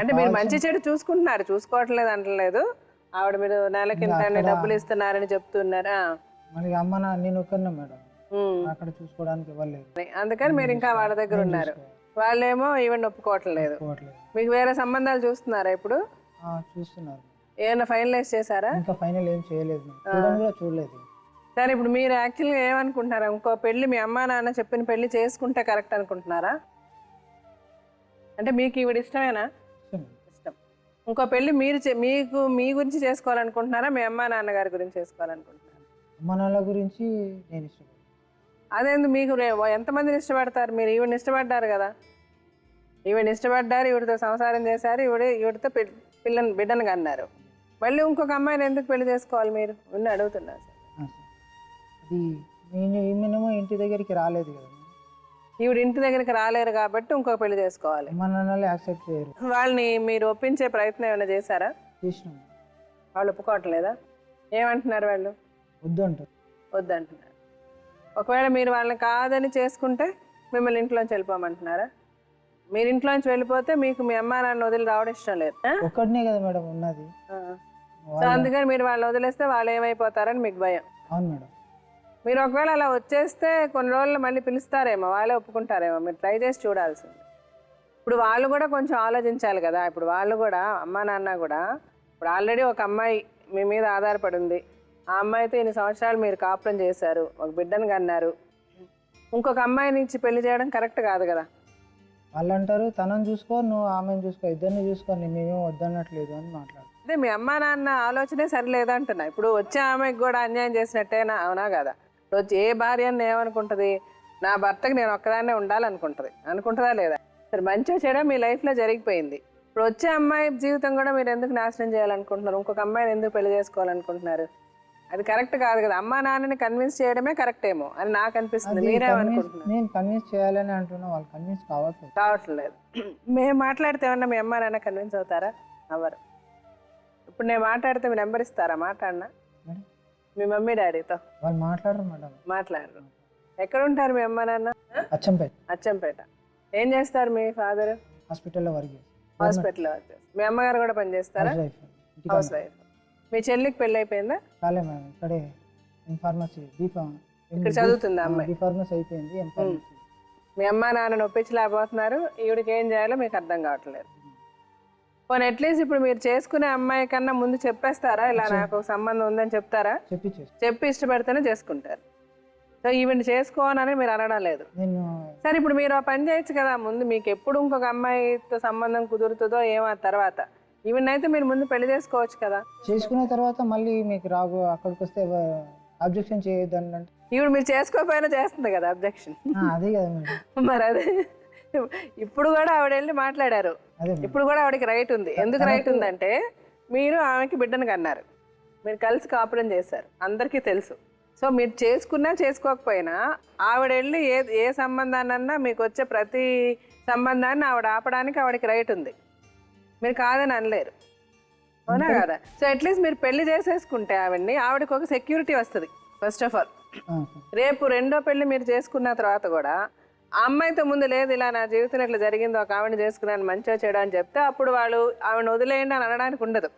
అంటే మీరు మంచి చెడు చూసుకుంటున్నారు, చూసుకోవట్లేదు అంటలేదు. ఆవిడ మీరు నెలకి ఇంత డబ్బులు ఇస్తున్నారని చెప్తున్నారు. అమ్మ నేను ఒక్కనే మేడం, అక్కడ చూసుకోవడానికి ఇవ్వలేదు. అందుకని మీరు ఇంకా వాళ్ళ దగ్గర ఉన్నారు. వాళ్ళేమో ఈవెన్ ఒప్పుకోవట్లేదు. మీకు వేరే సంబంధాలు చూస్తున్నారా ఇప్పుడు? చూస్తున్నారు. ఏమైనా ఫైనలైజ్ చేశారా? ఇంకా ఫైనల్ ఏం చేయలేదు, చూడలేదు. సరే, ఇప్పుడు మీరు యాక్చువల్గా ఏమనుకుంటున్నారా? ఇంకో పెళ్లి మీ అమ్మా నాన్న చెప్పిన పెళ్లి చేసుకుంటే కరెక్ట్ అనుకుంటున్నారా? అంటే మీకు ఈవిడ ఇష్టమేనా? ఇష్టం. ఇంకో పెళ్లి మీరు మీ గురించి చేసుకోవాలనుకుంటున్నారా, మీ అమ్మా నాన్నగారి గురించి చేసుకోవాలనుకుంటున్నారా? అమ్మ నాన్నల గురించి నేను ఇష్టపడతాను. అదేంది మీకు ఎంతమందిని ఇష్టపడతారు మీరు? ఈవిడిని ఇష్టపడ్డారు కదా, ఈవిడిని ఇష్టపడ్డారు, ఈవిడితో సంసారం చేశారు, ఈవిడితో బిడ్డను కన్నారు. మళ్ళీ ఇంకొక అమ్మాయిని ఎందుకు పెళ్లి చేసుకోవాలి మీరు? ఉన్న అడుగుతున్నా సార్. సార్ అది ఈమెనేమో ఇంటి దగ్గరికి రాలేదు కదా మేడం. ఈవిడ ఇంటి దగ్గరికి రాలేరు కాబట్టి ఇంకొక పెళ్లి చేసుకోవాలి. అమ్మ నాన్నలే యాక్సెప్ట్ చేయరు. వాళ్ళని మీరు ఒప్పించే ప్రయత్నం ఏమైనా చేశారా? చేసినాం. వాళ్ళు ఒప్పుకోవట్లేదా? ఏమంటున్నారు వాళ్ళు? వద్దు అంటారు. వద్దంటున్నారు. ఒకవేళ మీరు వాళ్ళని కాదని చేసుకుంటే మిమ్మల్ని ఇంట్లోంచి వెళ్ళిపోమంటున్నారా? మీరు ఇంట్లోంచి వెళ్ళిపోతే మీకు మీ అమ్మా నాన్న వదిలి రావడం ఇష్టం లేదు. ఒక్కడనే కదా మేడం ఉన్నది. సో అందుకని మీరు వాళ్ళని వదిలేస్తే వాళ్ళు ఏమైపోతారని మీకు భయం. అవును మేడం. మీరు ఒకవేళ అలా వచ్చేస్తే కొన్ని రోజులు మళ్ళీ పిలుస్తారేమో, వాళ్ళే ఒప్పుకుంటారేమో. మీరు ట్రై చేసి చూడాల్సింది. ఇప్పుడు వాళ్ళు కూడా కొంచెం ఆలోచించాలి కదా. ఇప్పుడు వాళ్ళు కూడా అమ్మా నాన్న కూడా ఇప్పుడు ఆల్రెడీ ఒక అమ్మాయి మీ మీద ఆధారపడి ఉంది. ఆ అమ్మాయితో ఇన్ని సంవత్సరాలు మీరు కాపురం చేశారు, ఒక బిడ్డను కన్నారు. ఇంకొక అమ్మాయిని ఇచ్చి పెళ్లి చేయడం కరెక్ట్ కాదు కదా. వాళ్ళు అంటారు తనని చూసుకో, నువ్వు ఆమెను చూసుకో, ఇద్దరిని చూసుకొని మేమేం వద్దన్నట్లేదు అని మాట్లాడు. అదే మీ అమ్మా నాన్న ఆలోచనే సరిలేదంటున్నా. ఇప్పుడు వచ్చే ఆమెకి కూడా అన్యాయం చేసినట్టేనా? అవునా కదా? రోజు ఏ భార్య అని ఏమనుకుంటుంది? నా భర్తకి నేను ఒక్కదాన్నే ఉండాలనుకుంటుంది. అనుకుంటుందా లేదా? సరే మంచిగా చేయడం మీ లైఫ్లో జరిగిపోయింది. ఇప్పుడు వచ్చే అమ్మాయి జీవితం కూడా మీరు ఎందుకు నాశనం చేయాలనుకుంటున్నారు? ఇంకొక అమ్మాయిని ఎందుకు పెళ్లి చేసుకోవాలనుకుంటున్నారు? అది కరెక్ట్ కాదు కదా. అమ్మా నాన్నని కన్విన్స్ చేయడమే కరెక్ట్ ఏమో అని నాకు అనిపిస్తుంది. మీరేమనుకుంటున్నారు? నేను కన్విన్స్ చేయాలని అంటున్నా, వాళ్ళు కన్విన్స్ కావట్లేదు. మేము మాట్లాడితే ఏమన్నా మీ అమ్మా నాన్న కన్విన్స్ అవుతారా? అవ్వరు. ఇప్పుడు నేను మాట్లాడితే మీ నెంబర్ ఇస్తారా? మాట్లాడినా మేడం. మీ మమ్మీ డాడీతో వాళ్ళు మాట్లాడరు మేడం. మాట్లాడరు. ఎక్కడ ఉంటారు మీ అమ్మా నాన్న? అచ్చంపేట. అచ్చంపేట. ఏం చేస్తారు మీ ఫాదర్? హాస్పిటల్లో వర్క్ చేస్తారు. హాస్పిటల్లో వర్క్ చేస్తారు. మీ అమ్మగారు కూడా పనిచేస్తారా? House wife. మీ చెల్లికి పెళ్ళి అయిపోయిందా? కాలే మేడం. ఇక్కడే ఫార్మసీ ఇక్కడ చదువుతుందా అమ్మాయి? ఫార్మసీ అయిపోయింది. మీ అమ్మా నాన్నని ఒప్పించలేకపోతున్నారు. ఈవిడికి ఏం చేయాలో మీకు అర్థం కావట్లేదు. పోనీ అట్లీస్ట్ ఇప్పుడు మీరు చేసుకునే అమ్మాయి కన్నా ముందు చెప్పేస్తారా? ఇలా నాకు ఒక సంబంధం ఉందని చెప్తారా? చెప్పి ఇష్టపడితేనే చేసుకుంటారు. సో ఈవిని చేసుకోనని మీరు అనడం లేదు. సరే ఇప్పుడు మీరు ఆ పని చేయొచ్చు కదా. ముందు మీకు ఎప్పుడు ఇంకొక అమ్మాయితో సంబంధం కుదురుతుందో ఏమో తర్వాత ఈవినైతే మీరు ముందు పెళ్లి చేసుకోవచ్చు కదా. చేసుకున్న తర్వాత మళ్ళీ మీకు రాగు అక్కడికి వస్తే అబ్జెక్షన్ చేయొద్దని అంటే ఈవిడ మీరు చేసుకోకపోయినా చేస్తుంది కదా అబ్జెక్షన్. అదే కదా మరి అదే ఇప్పుడు కూడా ఆవిడ వెళ్ళి మాట్లాడారు. ఇప్పుడు కూడా ఆవిడకి రైట్ ఉంది. ఎందుకు రైట్ ఉందంటే మీరు ఆమెకి బిడ్డను కన్నారు, మీరు కలిసి కాపురం చేశారు, అందరికీ తెలుసు. సో మీరు చేసుకున్నా చేసుకోకపోయినా ఆవిడ వెళ్ళి ఏ సంబంధాన్నన్నా మీకు వచ్చే ప్రతి సంబంధాన్ని ఆవిడ ఆపడానికి ఆవిడకి రైట్ ఉంది. మీరు కాదని అనలేరు, అవునా కదా? సో అట్లీస్ట్ మీరు పెళ్లి చేసేసుకుంటే ఆవిడకి ఒక సెక్యూరిటీ వస్తుంది. ఫస్ట్ ఆఫ్ ఆల్ రేపు రెండో పెళ్లి మీరు చేసుకున్న తర్వాత కూడా ఆ అమ్మాయితో ముందు లేదు ఇలా నా జీవితంలో ఇట్లా జరిగింది, ఒక ఆవిడని చేసుకున్నాను మంచిగా చేయడం అని చెప్తే అప్పుడు వాళ్ళు ఆవిడని వదిలేయండి అని అనడానికి ఉండదు.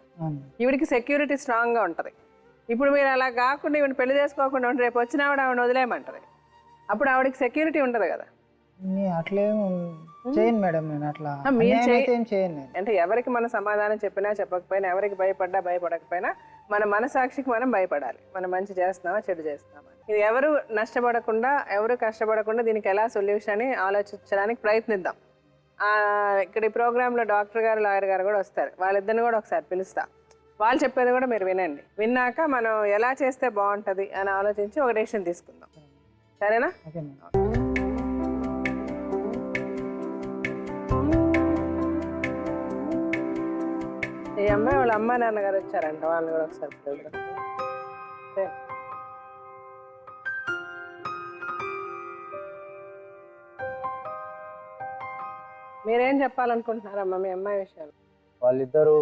ఈవిడికి సెక్యూరిటీ స్ట్రాంగ్గా ఉంటుంది. ఇప్పుడు మీరు అలా కాకుండా ఈవిడ పెళ్లి చేసుకోకుండా ఉంటే రేపు వచ్చిన ఆవిడని వదిలేయమంటది. అప్పుడు ఆవిడకి సెక్యూరిటీ ఉండదు కదా. అట్లేం చేయను మేడం. నేను అట్లా చేయను. అంటే ఎవరికి మనం సమాధానం చెప్పినా చెప్పకపోయినా, ఎవరికి భయపడ్డా భయపడకపోయినా మన మనసాక్షికి మనం భయపడాలి. మనం మంచి చేస్తున్నామా చెడు చేస్తున్నామా. ఇది ఎవరు నష్టపడకుండా ఎవరు కష్టపడకుండా దీనికి ఎలా సొల్యూషన్ అని ఆలోచించడానికి ప్రయత్నిద్దాం. ఇక్కడ ఈ ప్రోగ్రాంలో డాక్టర్ గారు లాయర్ గారు కూడా వస్తారు. వాళ్ళిద్దరిని కూడా ఒకసారి పిలుస్తా. వాళ్ళు చెప్పేది కూడా మీరు వినండి. విన్నాక మనం ఎలా చేస్తే బాగుంటుంది అని ఆలోచించి ఒక డెసిషన్ తీసుకుందాం. సరేనా? ఈ అమ్మాయి వాళ్ళ అమ్మ నాన్నగారు వచ్చారంట. వాళ్ళని కూడా ఒకసారి పిలుద్దాం. మీరేం చెప్పాలనుకుంటున్నారమ్మా మీ అమ్మాయి విషయాలు? వాళ్ళిద్దరూ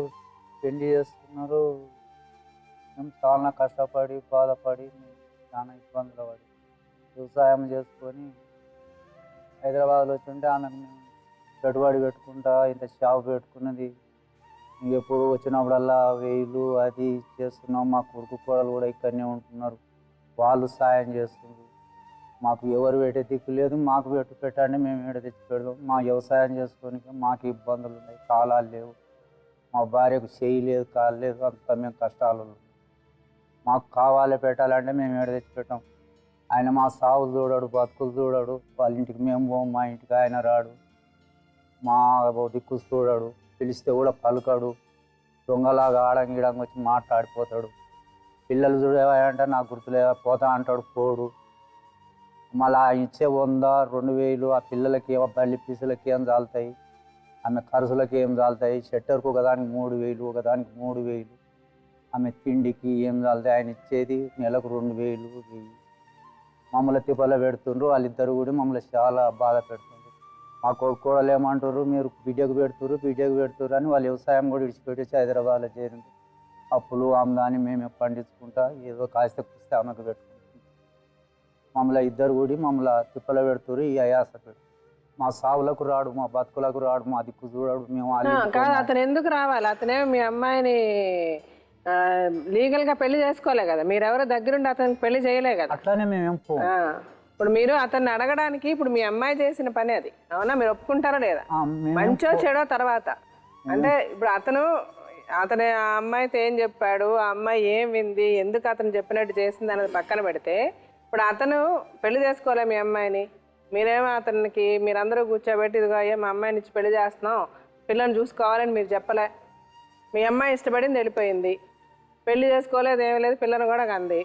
పెళ్లి చేస్తున్నారు. మేము చాలా కష్టపడి బాధపడి చాలా ఇబ్బందులు పడి వ్యవసాయం చేసుకొని హైదరాబాద్లో వచ్చుంటే ఆమెకు మేము పెట్టుబడి పెట్టుకుంటా ఇంత షాప్ పెట్టుకున్నది. ఎప్పుడు వచ్చినప్పుడల్లా వేలు అది చేస్తున్నాం. మా కొడుకు కోడలు కూడా ఇక్కడనే ఉంటున్నారు. వాళ్ళు సాయం చేస్తున్నారు. మాకు ఎవరు పెట్టే దిక్కు లేదు. మాకు పెట్టండి, మేము ఏడ తెచ్చి పెడదాం. మా వ్యవసాయం చేసుకొని మాకు ఇబ్బందులు ఉన్నాయి. కాలాలు లేవు, మా భార్యకు చేయి లేదు, కాలు లేదు, అంతా మేము కష్టాలు. మాకు కావాలి పెట్టాలంటే మేము ఏడ తెచ్చి పెట్టాం. ఆయన మా సాగులు చూడాడు, బతుకులు చూడాడు. వాళ్ళ ఇంటికి మేము పోం, మా ఇంటికి ఆయన రాడు. మా దిక్కు చూడాడు, పిలిస్తే కూడా పలుకడు. దొంగలాగా ఆడంగిడంగా వచ్చి మాట్లాడిపోతాడు. పిల్లలు చూడేవాడంటే నాకు గుర్తులేదా, పోతా అంటాడు పోడు. మళ్ళీ ఆ ఇచ్చే 100, 2000 ఆ పిల్లలకి ఏమో బల్లి పీసులకి ఏం చాలుతాయి, ఆమె ఖర్చులకి ఏం చాలుతాయి, షట్టర్కు ఒకదానికి 3000, ఒకదానికి 3000, ఆమె తిండికి ఏం చాలుతాయి. ఆయన ఇచ్చేది నెలకు 2000, 1000. మమ్మల్ని తిప్పలో పెడుతుండ్రు. వాళ్ళిద్దరు కూడా మమ్మల్ని చాలా బాధ పెడుతుండ్రు. మా కొడుకు కూడా ఏమంటారు, మీరు బిడ్డకు పెడుతురు అని వాళ్ళు వ్యవసాయం కూడా విడిచిపెట్టేసి హైదరాబాద్లో చేరింది. అప్పులు ఆమ్దాని మేమే పండించుకుంటా ఏదో కాస్త పుస్తే ఆమెకు పెట్టుకుంటాం. మమ్మల్ని ఇద్దరు కూడా మమ్మల్ని తిప్పలో పెడుతురు, ఈ అయాస పెడుతురు. మా సావులకు రాడు, మా బతుకులకు రాడు, మా దిక్కు చూడాడు. మేము కాదు, అతను ఎందుకు రావాలి? అతనే మీ అమ్మాయిని లీగల్ గా పెళ్లి చేసుకోలే కదా, మీరెవరో దగ్గరుండి అతనికి పెళ్లి చేయలే కదా. అట్లానే మేమేం ఇప్పుడు మీరు అతన్ని అడగడానికి ఇప్పుడు మీ అమ్మాయి చేసిన పని అది, అవునా? మీరు ఒప్పుకుంటారా లేదా? మంచో చెడో తర్వాత అంటే ఇప్పుడు అతని ఆ అమ్మాయితో ఏం చెప్పాడు, ఆ అమ్మాయి ఏం వింది, ఎందుకు అతను చెప్పినట్టు చేసింది అనేది పక్కన పెడితే, ఇప్పుడు అతను పెళ్లి చేసుకోలే మీ అమ్మాయిని, మీరేమో అతనికి మీరందరూ కూర్చోబెట్టి ఇదిగో అయ్యా మా అమ్మాయిని ఇచ్చి పెళ్లి చేస్తున్నాం, పిల్లని చూసుకోవాలని మీరు చెప్పలే. మీ అమ్మాయి ఇష్టపడింది, వెళ్ళిపోయింది, పెళ్లి చేసుకోలేదు, ఏమీ లేదు, పిల్లని కూడా కంది.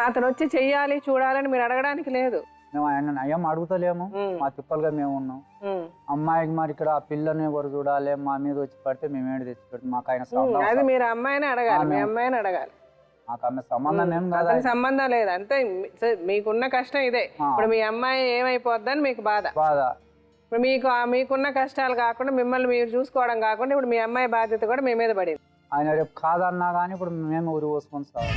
అతను వచ్చి చెయ్యాలి చూడాలని మీరు అడగడానికి లేదు. మేము ఆయన నయం అడుగుతలేము, మా తిప్పలుగా మేము ఉన్నాం. అమ్మాయికి మరి ఇక్కడ ఆ పిల్లని ఎవరు చూడాలి, మా మీద వచ్చి పడితే మేమేంటి తెచ్చిపెట్టి మాకు ఆయన అది మీరు అమ్మాయిని అడగాలి, మీ అమ్మాయిని అడగాలి. మాకు ఆమె సంబంధం ఏం కదా, సంబంధం లేదు అంతే. మీకున్న కష్టం ఇదే. ఇప్పుడు మీ అమ్మాయి ఏమైపోద్దని మీకు బాధ. ఇప్పుడు మీకున్న కష్టాలు కాకుండా మిమ్మల్ని మీరు చూసుకోవడం కాకుండా ఇప్పుడు మీ అమ్మాయి బాధ్యత కూడా మీ మీద పడింది. ఆయన రేపు కాదన్నా కానీ ఇప్పుడు మేము ఊరి పోసుకొని సార్.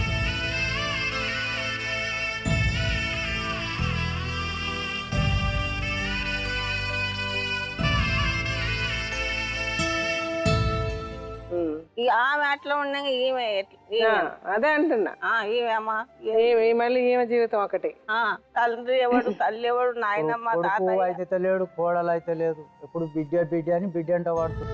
ఆమె అట్లా ఉండగా ఈమె అదే అంటున్నా, మళ్ళీ ఈమె జీవితం ఒకటి. తండ్రి ఎవడు, తల్లి ఎవడు, నాయనమ్మ, తాత అయితే లేడు, కోడలు అయితే లేదు. ఎప్పుడు బిడ్డ అని బిడ్డ అంట వాడుతుంది.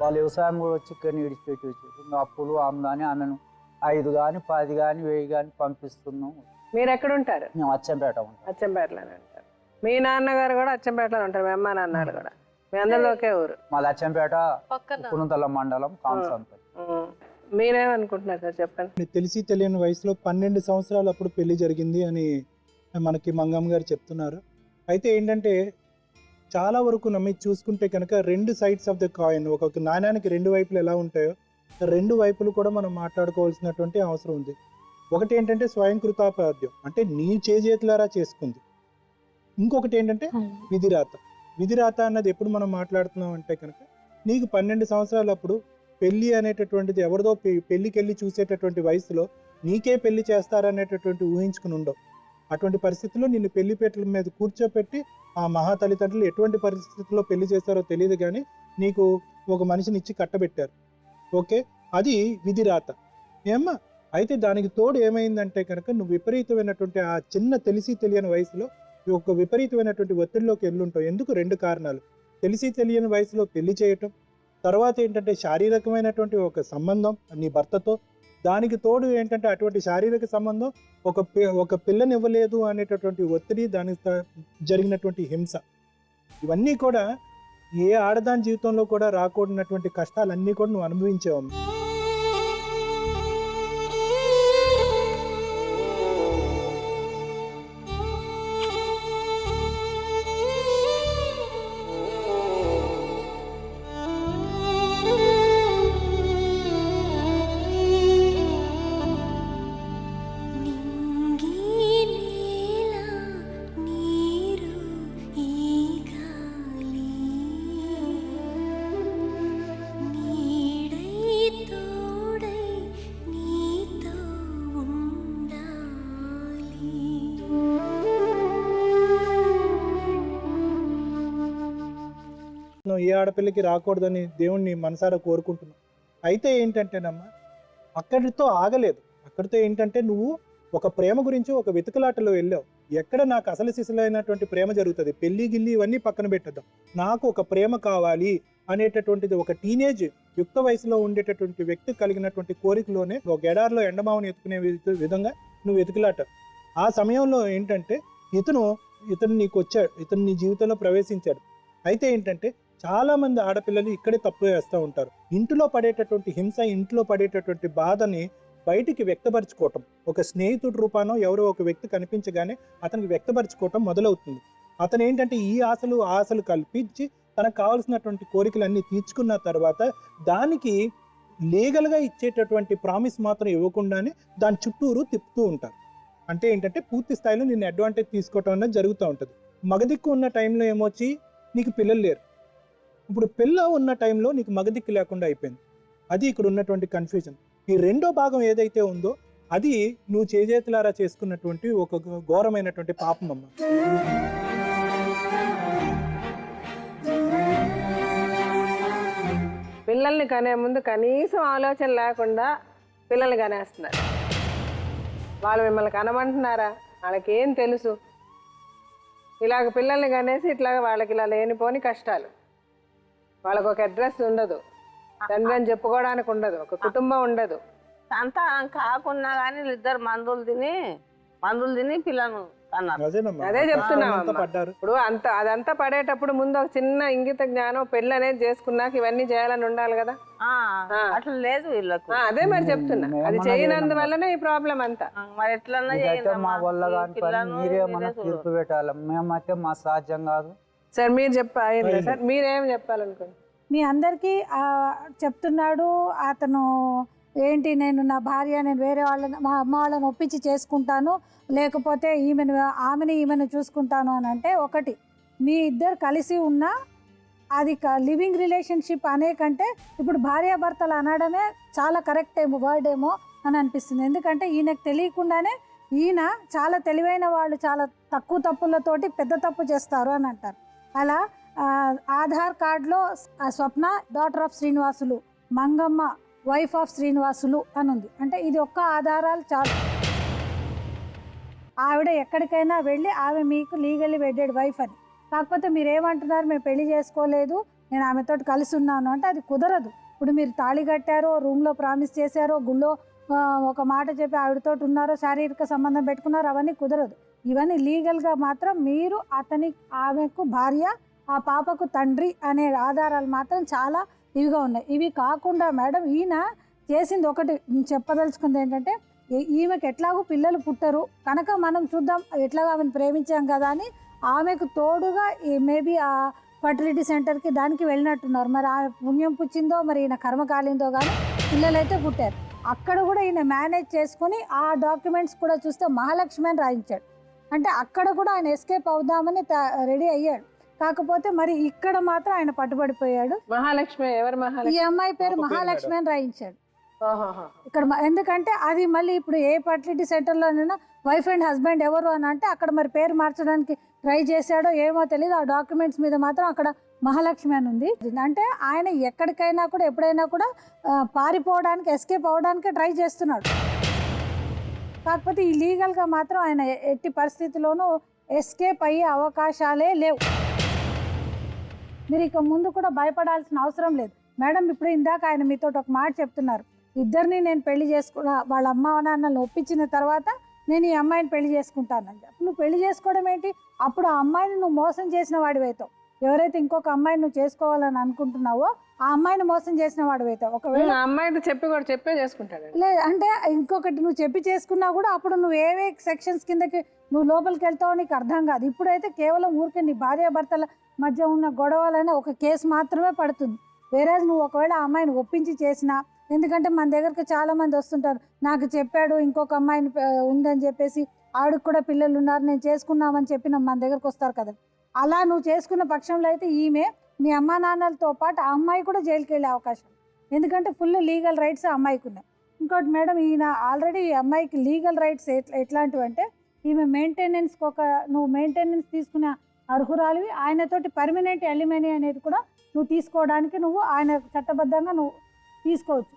వాళ్ళు వ్యవసాయం కూడా వచ్చి ఇక్కడ విడిచిపెట్టి వచ్చి అప్పులు ఆమ్దాని ఆమెను 5 కానీ 10 కానీ 1000 కానీ పంపిస్తున్నాం. మీరు ఎక్కడ ఉంటారు? మేము అచ్చంపేట ఉంటాం. అచ్చంపేటలోనే ఉంటారు. మీ నాన్నగారు కూడా అచ్చంపేటలో ఉంటారు, మీ అమ్మ నాన్నగారు కూడా, మీ అందరిలో ఒకే ఊరు. మాది అచ్చంపేట, కునుతల మండలం, కాంసంపల్లి. మీరేమనుకుంటున్నారు సార్, చెప్పండి. తెలిసి తెలియని వయసులో 12 సంవత్సరాలు అప్పుడు పెళ్లి జరిగింది అని మనకి మంగమ్మ గారు చెప్తున్నారు. అయితే ఏంటంటే చాలా వరకు నమ్మి చూసుకుంటే కనుక 2 సైడ్స్ ఆఫ్ ద కాయిన్, ఒక నాణ్యానికి 2 వైపులు ఎలా ఉంటాయో 2 వైపులు కూడా మనం మాట్లాడుకోవాల్సినటువంటి అవసరం ఉంది. ఒకటి ఏంటంటే స్వయం కృతాపాద్యం, అంటే నీ చేతులారా చేసుకుంది. ఇంకొకటి ఏంటంటే విధిరాత. విధిరాత అన్నది ఎప్పుడు మనం మాట్లాడుతున్నాం అంటే కనుక నీకు 12 సంవత్సరాలు అప్పుడు పెళ్ళి అనేటటువంటిది ఎవరిదో పెళ్ళికి వెళ్ళి చూసేటటువంటి వయసులో నీకే పెళ్లి చేస్తారనేటటువంటి ఊహించుకుని ఉండవు. అటువంటి పరిస్థితుల్లో నిన్ను పెళ్లిపేటల మీద కూర్చోపెట్టి ఆ మహా తల్లిదండ్రులు ఎటువంటి పరిస్థితుల్లో పెళ్లి చేస్తారో తెలియదు, కానీ నీకు ఒక మనిషిని ఇచ్చి కట్టబెట్టారు. ఓకే, అది విధిరాత ఏమ్మా. అయితే దానికి తోడు ఏమైందంటే కనుక నువ్వు విపరీతమైనటువంటి ఆ చిన్న తెలిసి తెలియని వయసులో ఒక విపరీతమైనటువంటి ఒత్తిడిలోకి వెళ్ళుంటావు. ఎందుకు? 2 కారణాలు. తెలిసి తెలియని వయసులో పెళ్లి చేయటం, తర్వాత ఏంటంటే శారీరకమైనటువంటి ఒక సంబంధం నీ భర్తతో, దానికి తోడు ఏంటంటే అటువంటి శారీరక సంబంధం ఒక పిల్లని ఇవ్వలేదు అనేటటువంటి ఒత్తిడి, దానికి జరిగినటువంటి హింస, ఇవన్నీ కూడా ఏ ఆడదాని జీవితంలో కూడా రాకూడనటువంటి కష్టాలన్నీ కూడా నువ్వు అనుభవించావు. ఏ ఆడపిల్లకి రాకూడదని దేవుణ్ణి మనసారా కోరుకుంటున్నావు. అయితే ఏంటంటేనమ్మా అక్కడితో ఆగలేదు. అక్కడితో ఏంటంటే నువ్వు ఒక ప్రేమ గురించి ఒక వెతుకులాటలో వెళ్ళావు. ఎక్కడ నాకు అసలు సిసలైనటువంటి ప్రేమ జరుగుతుంది, పెళ్లి గిల్లి ఇవన్నీ పక్కన పెట్టద్దాం, నాకు ఒక ప్రేమ కావాలి అనేటటువంటిది ఒక టీనేజ్ యుక్త వయసులో ఉండేటటువంటి వ్యక్తి కలిగినటువంటి కోరికలోనే ఒక ఎడారిలో ఎండమావుని ఎత్తుకునే విధంగా నువ్వు వెతుకులాట. ఆ సమయంలో ఏంటంటే ఇతను ఇతను నీకు వచ్చాడు, ఇతను నీ జీవితంలో ప్రవేశించాడు. అయితే ఏంటంటే చాలా మంది ఆడపిల్లలు ఇక్కడే తప్పు వేస్తూ ఉంటారు. ఇంట్లో పడేటటువంటి హింస, ఇంట్లో పడేటటువంటి బాధని బయటికి వ్యక్తపరచుకోవటం, ఒక స్నేహితుడి రూపానో ఎవరో ఒక వ్యక్తి కనిపించగానే అతనికి వ్యక్తపరచుకోవటం మొదలవుతుంది. అతను ఏంటంటే ఈ ఆశలు కల్పించి తనకు కావాల్సినటువంటి కోరికలన్నీ తీర్చుకున్న తర్వాత దానికి లీగల్గా ఇచ్చేటటువంటి ప్రామిస్ మాత్రం ఇవ్వకుండానే దాని చుట్టూరు తిప్పుతూ ఉంటారు. అంటే ఏంటంటే పూర్తి స్థాయిలో నిన్ను అడ్వాంటేజ్ తీసుకోవటం అనేది జరుగుతూ ఉంటుంది. మగదిక్కు ఉన్న టైంలో ఏమొచ్చి నీకు పిల్లలు లేరు, ఇప్పుడు పిల్ల ఉన్న టైంలో నీకు మగదిక్కు లేకుండా అయిపోయింది. అది ఇక్కడ ఉన్నటువంటి కన్ఫ్యూజన్. ఈ రెండో భాగం ఏదైతే ఉందో అది నువ్వు చేజేతులారా చేసుకున్నటువంటి ఒక ఘోరమైనటువంటి పాపం అమ్మ. పిల్లల్ని కనే ముందు కనీసం ఆలోచన లేకుండా పిల్లల్ని కనేస్తున్నారు. వాళ్ళు మిమ్మల్ని కనమంటున్నారా? వాళ్ళకేం తెలుసు? ఇలాగ పిల్లల్ని కనేసి ఇట్లాగ వాళ్ళకి ఇలా లేనిపోని కష్టాలు. వాళ్ళకు ఒక అడ్రస్ ఉండదు, తండ్రి అని చెప్పుకోవడానికి ఉండదు, ఒక కుటుంబం ఉండదు. సంతానం కాకున్నా కానీ ఇద్దరు మందులు తిని పిల్లను అన్నారు. అదే చెప్తున్నాం. ఇప్పుడు అదంతా పడేటప్పుడు ముందు ఒక చిన్న ఇంగిత జ్ఞానం, పెళ్ళి అనేది చేసుకున్నాక ఇవన్నీ చేయాలని ఉండాలి కదా. అట్లా లేదు వీళ్ళకు. అదే మరి చెప్తున్నా, అది చేయనందువల్లనే ఈ ప్రాబ్లం అంతా. మరి ఎట్లన్నా మా వల్ల కాని పని మీరేమన్నా తీర్పు పెట్టాలి, మేమైతే మా సాధ్యం కాదు. సార్ మీరు చెప్పాలి సార్, మీరేం చెప్పాలనుకోండి. మీ అందరికీ చెప్తున్నాడు అతను ఏంటి, నేను నా భార్య, నేను వేరే వాళ్ళని, మా అమ్మ వాళ్ళని ఒప్పించి చేసుకుంటాను, లేకపోతే ఈమెను చూసుకుంటాను అని అంటే, ఒకటి మీ ఇద్దరు కలిసి ఉన్నా అది లివింగ్ రిలేషన్షిప్ అనే కంటే ఇప్పుడు భార్యాభర్తలు అనడమే చాలా కరెక్ట్ వర్డ్ ఏమో అని అనిపిస్తుంది. ఎందుకంటే ఈయనకు తెలియకుండానే ఈయన చాలా తెలివైన వాళ్ళు, చాలా తక్కువ తప్పులతోటి పెద్ద తప్పు చేస్తారు అని అంటారు. అలా ఆధార్ కార్డులో Swapna daughter of Srinivasulu, Mangamma wife of Srinivasulu అని ఉంది. అంటే ఇది ఒక్క ఆధారాలు చాలు. ఆవిడ ఎక్కడికైనా వెళ్ళి ఆమె మీకు లీగల్లీ వెడ్డెడ్ వైఫ్ అని. కాకపోతే మీరు ఏమంటున్నారు, మేము పెళ్లి చేసుకోలేదు, నేను ఆమెతో కలిసి ఉన్నాను అంటే అది కుదరదు. ఇప్పుడు మీరు తాళి కట్టారో, రూమ్లో ప్రామిస్ చేశారో, గుళ్ళో ఒక మాట చెప్పి ఆవిడతో ఉన్నారో, శారీరక సంబంధం పెట్టుకున్నారో, అవన్నీ కుదరదు. ఇవన్నీ లీగల్గా మాత్రం మీరు ఆమెకు భార్య, ఆ పాపకు తండ్రి అనే ఆధారాలు మాత్రం చాలా ఇవిగా ఉన్నాయి. ఇవి కాకుండా మేడం ఈయన చేసింది ఒకటి చెప్పదలుచుకుంది ఏంటంటే, ఈమెకు ఎట్లాగూ పిల్లలు పుట్టరు కనుక మనం చూద్దాం, ఎట్లాగో ఆమెను ప్రేమించాం కదా అని ఆమెకు తోడుగా మేబీ ఆ ఫర్టిలిటీ సెంటర్కి దానికి వెళ్ళినట్టున్నారు. మరి ఆమె పుణ్యం పుచ్చిందో మరి ఈయన కర్మ కాలిందో కానీ పిల్లలైతే పుట్టారు. అక్కడ కూడా ఈయన మేనేజ్ చేసుకొని ఆ డాక్యుమెంట్స్ కూడా చూస్తే మహాలక్ష్మి అని రాయించాడు. అంటే అక్కడ కూడా ఆయన ఎస్కేప్ అవుదామని రెడీ అయ్యాడు. కాకపోతే మరి ఇక్కడ మాత్రం ఆయన పట్టుబడిపోయాడు. మహాలక్ష్మి ఎవరు? ఈ అమ్మాయి పేరు మహాలక్ష్మి అని రాయించాడు ఇక్కడ. ఎందుకంటే అది మళ్ళీ ఇప్పుడు ఏ ఫర్టిలిటీ సెంటర్లోనైనా వైఫ్ అండ్ హస్బెండ్ ఎవరు అని అంటే అక్కడ మరి పేరు మార్చడానికి ట్రై చేశాడో ఏమో తెలియదు. ఆ డాక్యుమెంట్స్ మీద మాత్రం అక్కడ మహాలక్ష్మి అని ఉంది. అంటే ఆయన ఎక్కడికైనా కూడా ఎప్పుడైనా కూడా పారిపోవడానికి, ఎస్కేప్ అవ్వడానికి ట్రై చేస్తున్నాడు. కాకపోతే ఈ లీగల్గా మాత్రం ఆయన ఎట్టి పరిస్థితుల్లోనూ ఎస్కేప్ అయ్యే అవకాశాలే లేవు. మీరు ఇక ముందు కూడా భయపడాల్సిన అవసరం లేదు మేడం. ఇప్పుడు ఇందాక ఆయన మీతో ఒక మాట చెప్తున్నారు, ఇద్దరిని నేను పెళ్లి చేసుకున్నా, వాళ్ళ అమ్మ నాన్నలను ఒప్పించిన తర్వాత నేను ఈ అమ్మాయిని పెళ్లి చేసుకుంటానని చెప్పి నువ్వు పెళ్లి చేసుకోవడం ఏంటి? అప్పుడు ఆ అమ్మాయిని నువ్వు మోసం చేసిన వాడివైతావు. ఎవరైతే ఇంకొక అమ్మాయిని నువ్వు చేసుకోవాలని అనుకుంటున్నావో ఆ అమ్మాయిని మోసం చేసిన వాడివైతావు. ఒకవేళ అమ్మాయితో చెప్పే చేసుకుంటాడు లేదు అంటే ఇంకొకటి నువ్వు చెప్పి చేసుకున్నా కూడా అప్పుడు నువ్వు ఏవే సెక్షన్స్ కిందకి నువ్వు లోపలికి వెళ్తావో నీకు అర్థం కాదు. ఇప్పుడైతే కేవలం ఊరికే నీ భార్యాభర్తల మధ్య ఉన్న గొడవలనే ఒక కేసు మాత్రమే పడుతుంది. వేరే నువ్వు ఒకవేళ ఆ అమ్మాయిని ఒప్పించి చేసినా, ఎందుకంటే మన దగ్గరకు చాలామంది వస్తుంటారు, నాకు చెప్పాడు ఇంకొక అమ్మాయిని ఉందని చెప్పేసి, ఆవిడకి కూడా పిల్లలు ఉన్నారు, నేను చేసుకున్నామని చెప్పి మన దగ్గరకు వస్తారు కదా. అలా నువ్వు చేసుకున్న పక్షంలో అయితే ఈమె మీ అమ్మా నాన్నలతో పాటు ఆ అమ్మాయి కూడా జైలుకి వెళ్ళే అవకాశం, ఎందుకంటే ఫుల్ లీగల్ రైట్స్ ఆ అమ్మాయికి ఉన్నాయి. ఇంకోటి మేడం, ఈయన ఆల్రెడీ ఈ అమ్మాయికి లీగల్ రైట్స్ ఎట్లాంటివి అంటే, ఈమె మెయింటెనెన్స్కి నువ్వు మెయింటెనెన్స్ తీసుకునే అర్హురాలివి. ఆయనతోటి పర్మనెంట్ ఎలిమనీ అనేది కూడా నువ్వు తీసుకోవడానికి ఆయన చట్టబద్ధంగా నువ్వు తీసుకోవచ్చు.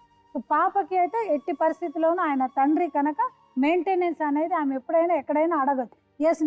పాపకి అయితే ఎట్టి పరిస్థితుల్లోనూ ఆయన తండ్రి కనుక మెయింటెనెన్స్ అనేది ఆమె ఎప్పుడైనా ఎక్కడైనా అడగదు. ఎస్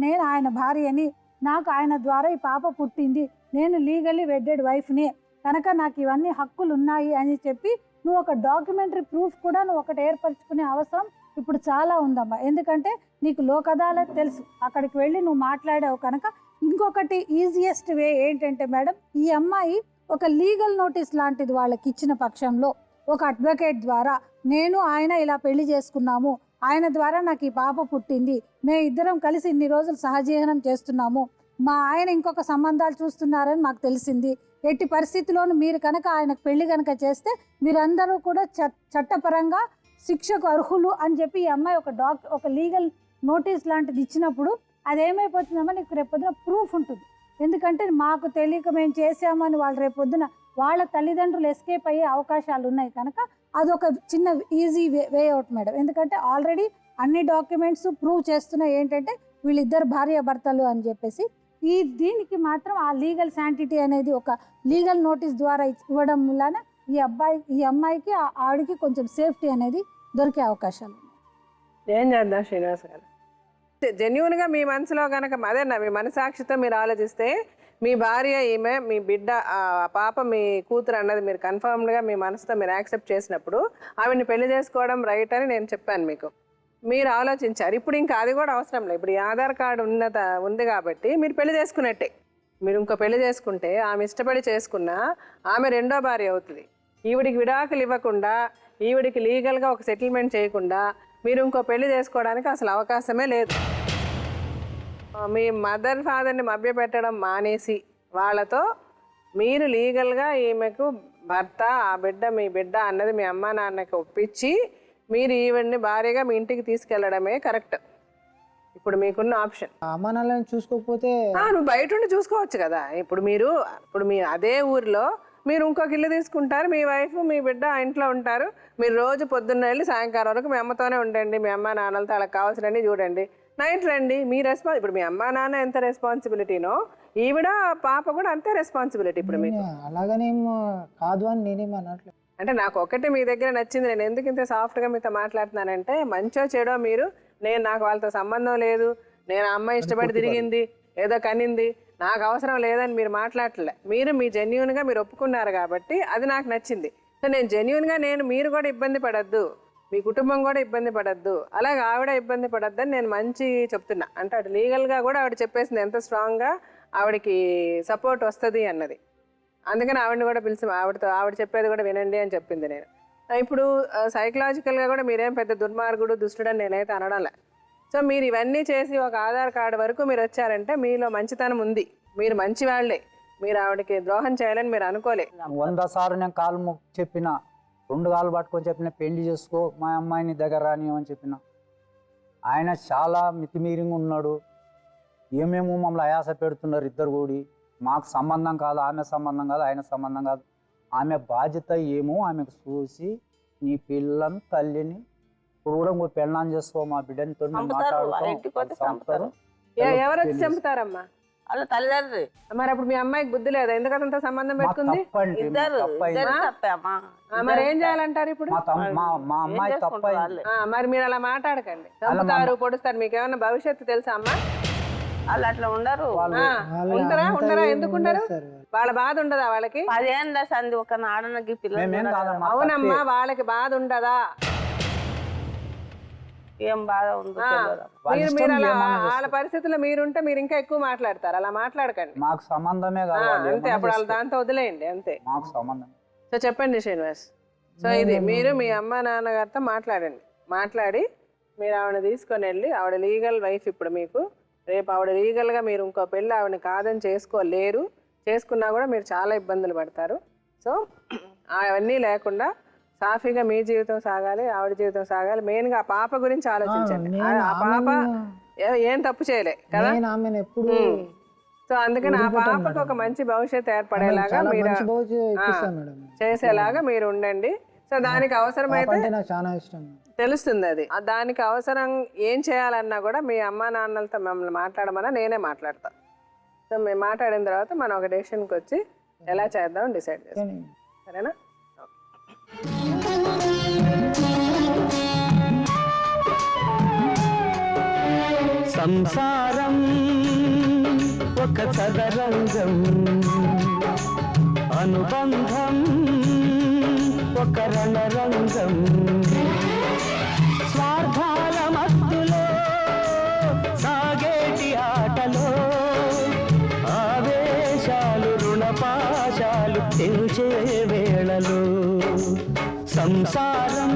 నేను ఆయన భార్యని, నాకు ఆయన ద్వారా ఈ పాప పుట్టింది, నేను లీగల్లీ వెడ్డెడ్ వైఫ్ని కనుక నాకు ఇవన్నీ హక్కులు ఉన్నాయి అని చెప్పి నువ్వు ఒక డాక్యుమెంటరీ ప్రూఫ్ కూడా నువ్వు ఒకటి ఏర్పరచుకునే అవసరం ఇప్పుడు చాలా ఉందమ్మా. ఎందుకంటే నీకు లోక్ అదాలత్ తెలుసు, అక్కడికి వెళ్ళి నువ్వు మాట్లాడావు కనుక. ఇంకొకటి ఈజియెస్ట్ వే ఏంటంటే మేడం, ఈ అమ్మాయి ఒక లీగల్ నోటీస్ లాంటిది వాళ్ళకి ఇచ్చిన పక్షంలో ఒక అడ్వకేట్ ద్వారా నేను ఆయన ఇలా పెళ్లి చేసుకున్నాము, ఆయన ద్వారా నాకు ఈ పాప పుట్టింది, మేము ఇద్దరం కలిసి ఇన్ని రోజులు సహజీవనం చేస్తున్నాము, మా ఆయన ఇంకొక సంబంధాలు చూస్తున్నారని మాకు తెలిసింది, ఎట్టి పరిస్థితిలోనూ మీరు కనుక ఆయనకు పెళ్లి కనుక చేస్తే మీరందరూ కూడా చట్టపరంగా శిక్షకు అర్హులు అని చెప్పి ఈ అమ్మాయి ఒక లీగల్ నోటీస్ లాంటిది ఇచ్చినప్పుడు అదేమైపోతుందమ్మా, నీకు రేపొద్దున ప్రూఫ్ ఉంటుంది. ఎందుకంటే మాకు తెలియక మేము చేసామని వాళ్ళు రేపొద్దున వాళ్ళ తల్లిదండ్రులు ఎస్కేప్ అయ్యే అవకాశాలు ఉన్నాయి కనుక అదొక చిన్న ఈజీ వే అవుట్ మేడం. ఎందుకంటే ఆల్రెడీ అన్ని డాక్యుమెంట్స్ ప్రూవ్ చేస్తున్నాయి ఏంటంటే వీళ్ళిద్దరు భార్యాభర్తలు అని చెప్పేసి. దీనికి మాత్రం ఆ లీగల్ శాంటిటీ అనేది ఒక లీగల్ నోటీస్ ద్వారా ఇవ్వడం వలన ఈ అమ్మాయికి ఆవిడికి కొంచెం సేఫ్టీ అనేది దొరికే అవకాశాలు ఉన్నాయి. ఏం చేద్దాం శ్రీనివాస్ గారు, జెన్యున్గా మీ మనసులో కనుక అదేనా మీ మనసాక్షితో మీరు ఆలోచిస్తే మీ భార్య ఈమె, మీ బిడ్డ ఆ పాప మీ కూతురు అన్నది మీరు కన్ఫర్మ్డ్గా మీ మనసుతో మీరు యాక్సెప్ట్ చేసినప్పుడు ఆవిడని పెళ్లి చేసుకోవడం రైట్ అని నేను చెప్పాను మీకు. మీరు ఆలోచించారు. ఇప్పుడు ఇంకా అది కూడా అవసరం లేదు. ఇప్పుడు ఈ ఆధార్ కార్డు ఉంది కాబట్టి మీరు పెళ్లి చేసుకున్నట్టే. మీరు ఇంకో పెళ్లి చేసుకుంటే ఆమె ఇష్టపడి చేసుకున్నా ఆమె రెండో భార్య అవుతుంది. ఈవిడికి విడాకులు ఇవ్వకుండా, ఈవిడికి లీగల్గా ఒక సెటిల్మెంట్ చేయకుండా మీరు ఇంకో పెళ్లి చేసుకోవడానికి అసలు అవకాశమే లేదు. మీ మదర్ ఫాదర్ని మభ్యపెట్టడం మానేసి వాళ్ళతో మీరు లీగల్గా ఈమెకు భర్త, ఆ బిడ్డ మీ బిడ్డ అన్నది మీ అమ్మ నాన్నకి ఒప్పించి మీరు ఈవిడ్ని భార్యగా మీ ఇంటికి తీసుకెళ్లడమే కరెక్ట్. ఇప్పుడు మీకున్న ఆప్షన్. అమ్మ నాన్నని చూసుకోకపోతే నువ్వు బయట ఉండి చూసుకోవచ్చు కదా. ఇప్పుడు మీ అదే ఊరిలో మీరు ఇంకొక ఇల్లు తీసుకుంటారు, మీ వైఫ్ మీ బిడ్డ ఆ ఇంట్లో ఉంటారు. మీరు రోజు పొద్దున్న వెళ్ళి సాయంకాలం వరకు మీ అమ్మతోనే ఉండండి, మీ అమ్మ నాన్నలతో వాళ్ళకి కావాల్సినవి చూడండి, నైట్ రండి. మీ ఇప్పుడు మీ అమ్మ నాన్న ఎంత రెస్పాన్సిబిలిటీనో ఈవిడ పాప కూడా అంతే రెస్పాన్సిబిలిటీ. ఇప్పుడు మీకు అలాగనేం కాదు అని నేనేం అనట్లేదు. అంటే నాకు ఒకటి మీ దగ్గర నచ్చింది, నేను ఎందుకు ఇంత సాఫ్ట్గా మీతో మాట్లాడుతున్నానంటే మంచో చెడో మీరు, నాకు వాళ్ళతో సంబంధం లేదు, నేను ఆ అమ్మాయి ఇష్టపడి తిరిగింది, ఏదో కనింది, నాకు అవసరం లేదని మీరు మాట్లాడలే. మీరు మీ జెన్యున్గా మీరు ఒప్పుకున్నారు కాబట్టి అది నాకు నచ్చింది. సో నేను జెన్యున్గా మీరు కూడా ఇబ్బంది పడద్దు, మీ కుటుంబం కూడా ఇబ్బంది పడద్దు, అలాగే ఆవిడ ఇబ్బంది పడద్దని నేను మంచి చెప్తున్నా. అంటే అటు లీగల్గా కూడా ఆవిడ చెప్పేసింది ఎంత స్ట్రాంగ్గా ఆవిడకి సపోర్ట్ వస్తుంది అన్నది. అందుకని ఆవిడని కూడా పిలిచి ఆవిడ చెప్పేది కూడా వినండి అని చెప్పింది నేను. ఇప్పుడు సైకలాజికల్గా కూడా మీరేం పెద్ద దుర్మార్గుడు దుష్టుడని నేనైతే అనడంలే. సో మీరు ఇవన్నీ చేసి ఒక ఆధార్ కార్డు వరకు మీరు వచ్చారంటే మీలో మంచితనం ఉంది, మీరు మంచి వాళ్ళే, మీరు ఆవిడకి ద్రోహం చేయాలని మీరు అనుకోలే. 100 సార్లు నేను కాలు చెప్పిన, 2 కాళ్ళు పట్టుకొని చెప్పిన పెళ్లి చేసుకో మా అమ్మాయిని దగ్గర రాని అని చెప్పిన. ఆయన చాలా మితిమీరింగ్ ఉన్నాడు. ఏమేమో మమ్మల్ని అయాస పెడుతున్నారు ఇద్దరు కూడి. మాకు సంబంధం కాదు, ఆమె సంబంధం కాదు, ఆయన సంబంధం కాదు, ఆమె బాధ్యత ఏమో ఆమెకు చూసి నీ పిల్లని తల్లిని ఇప్పుడు కూడా ఇంకో పెళ్ళాం చేసుకో మా బిడ్డని తో మాట్లాడుతారు. ఎవరు వచ్చి చంపుతారమ్మా? వాళ్ళ తల్లిదండ్రి. మరి అప్పుడు మీ అమ్మాయికి బుద్ధి లేదా? ఎందుకంత సంబంధం పెట్టుకుంది? మరి ఏం చేయాలంటారు ఇప్పుడు? మా అమ్మాయి తప్పైంది. మరి మీరు అలా మాట్లాడకండి. చంపుతారు, పొడుస్తారు, మీకేమన్నా భవిష్యత్తు తెలుసా అమ్మా? వాళ్ళు అట్లా ఉండరు. ఉండరా? ఎందుకు ఉండరు? వాళ్ళ బాధ ఉండదా వాళ్ళకి? 10 ఏళ్ళ సంది ఒక నాడనకి పిల్లలు. అవునమ్మా, వాళ్ళకి బాధ ఉండదా? ఏం బాధ ఉందో మీరు అలా వాళ్ళ పరిస్థితుల్లో మీరుంటే మీరు ఇంకా ఎక్కువ మాట్లాడతారు. అలా మాట్లాడకండి. మాకు సంబంధమే అంతే. అప్పుడు వాళ్ళు దాంతో వదిలేయండి అంతే. మాకు సంబంధం. సో చెప్పండి శ్రీనివాస్. సో ఇది మీరు మీ అమ్మ నాన్నగారితో మాట్లాడండి. మాట్లాడి మీరు ఆవిడ తీసుకొని వెళ్ళి, ఆవిడ లీగల్ వైఫ్ ఇప్పుడు మీకు, రేపు ఆవిడ లీగల్గా మీరు ఇంకో పెళ్ళి ఆవిడని కాదని చేసుకోలేరు, చేసుకున్నా కూడా మీరు చాలా ఇబ్బందులు పడతారు. సో అవన్నీ లేకుండా సాఫీగా మీ జీవితం సాగాలి, ఆవిడ జీవితం సాగాలి. మెయిన్గా ఆ పాప గురించి ఆలోచించండి. ఆ పాప ఏం తప్పు చేయలే కదా. సో అందుకని ఆ పాపకు ఒక మంచి భవిష్యత్తు ఏర్పడేలాగా మీరు చేసేలాగా మీరు ఉండండి. సో దానికి అవసరమైతే తెలుస్తుంది, అది దానికి అవసరం ఏం చేయాలన్నా కూడా మీ అమ్మా నాన్నలతో మమ్మల్ని మాట్లాడమన్నా నేనే మాట్లాడతా. సో మేము మాట్లాడిన తర్వాత మనం ఒక డెసిషన్కి వచ్చి ఎలా చేద్దాం డిసైడ్ చేస్తాం. సరేనా? సంసారం ఒక చదరంగం, అనుబంధం ఒక రణరంగం. స్వార్థాల మత్తులో సాగేటి ఆటలో ఆవేశాలు రుణపాశాలు తెంచే వేళలో సంసారం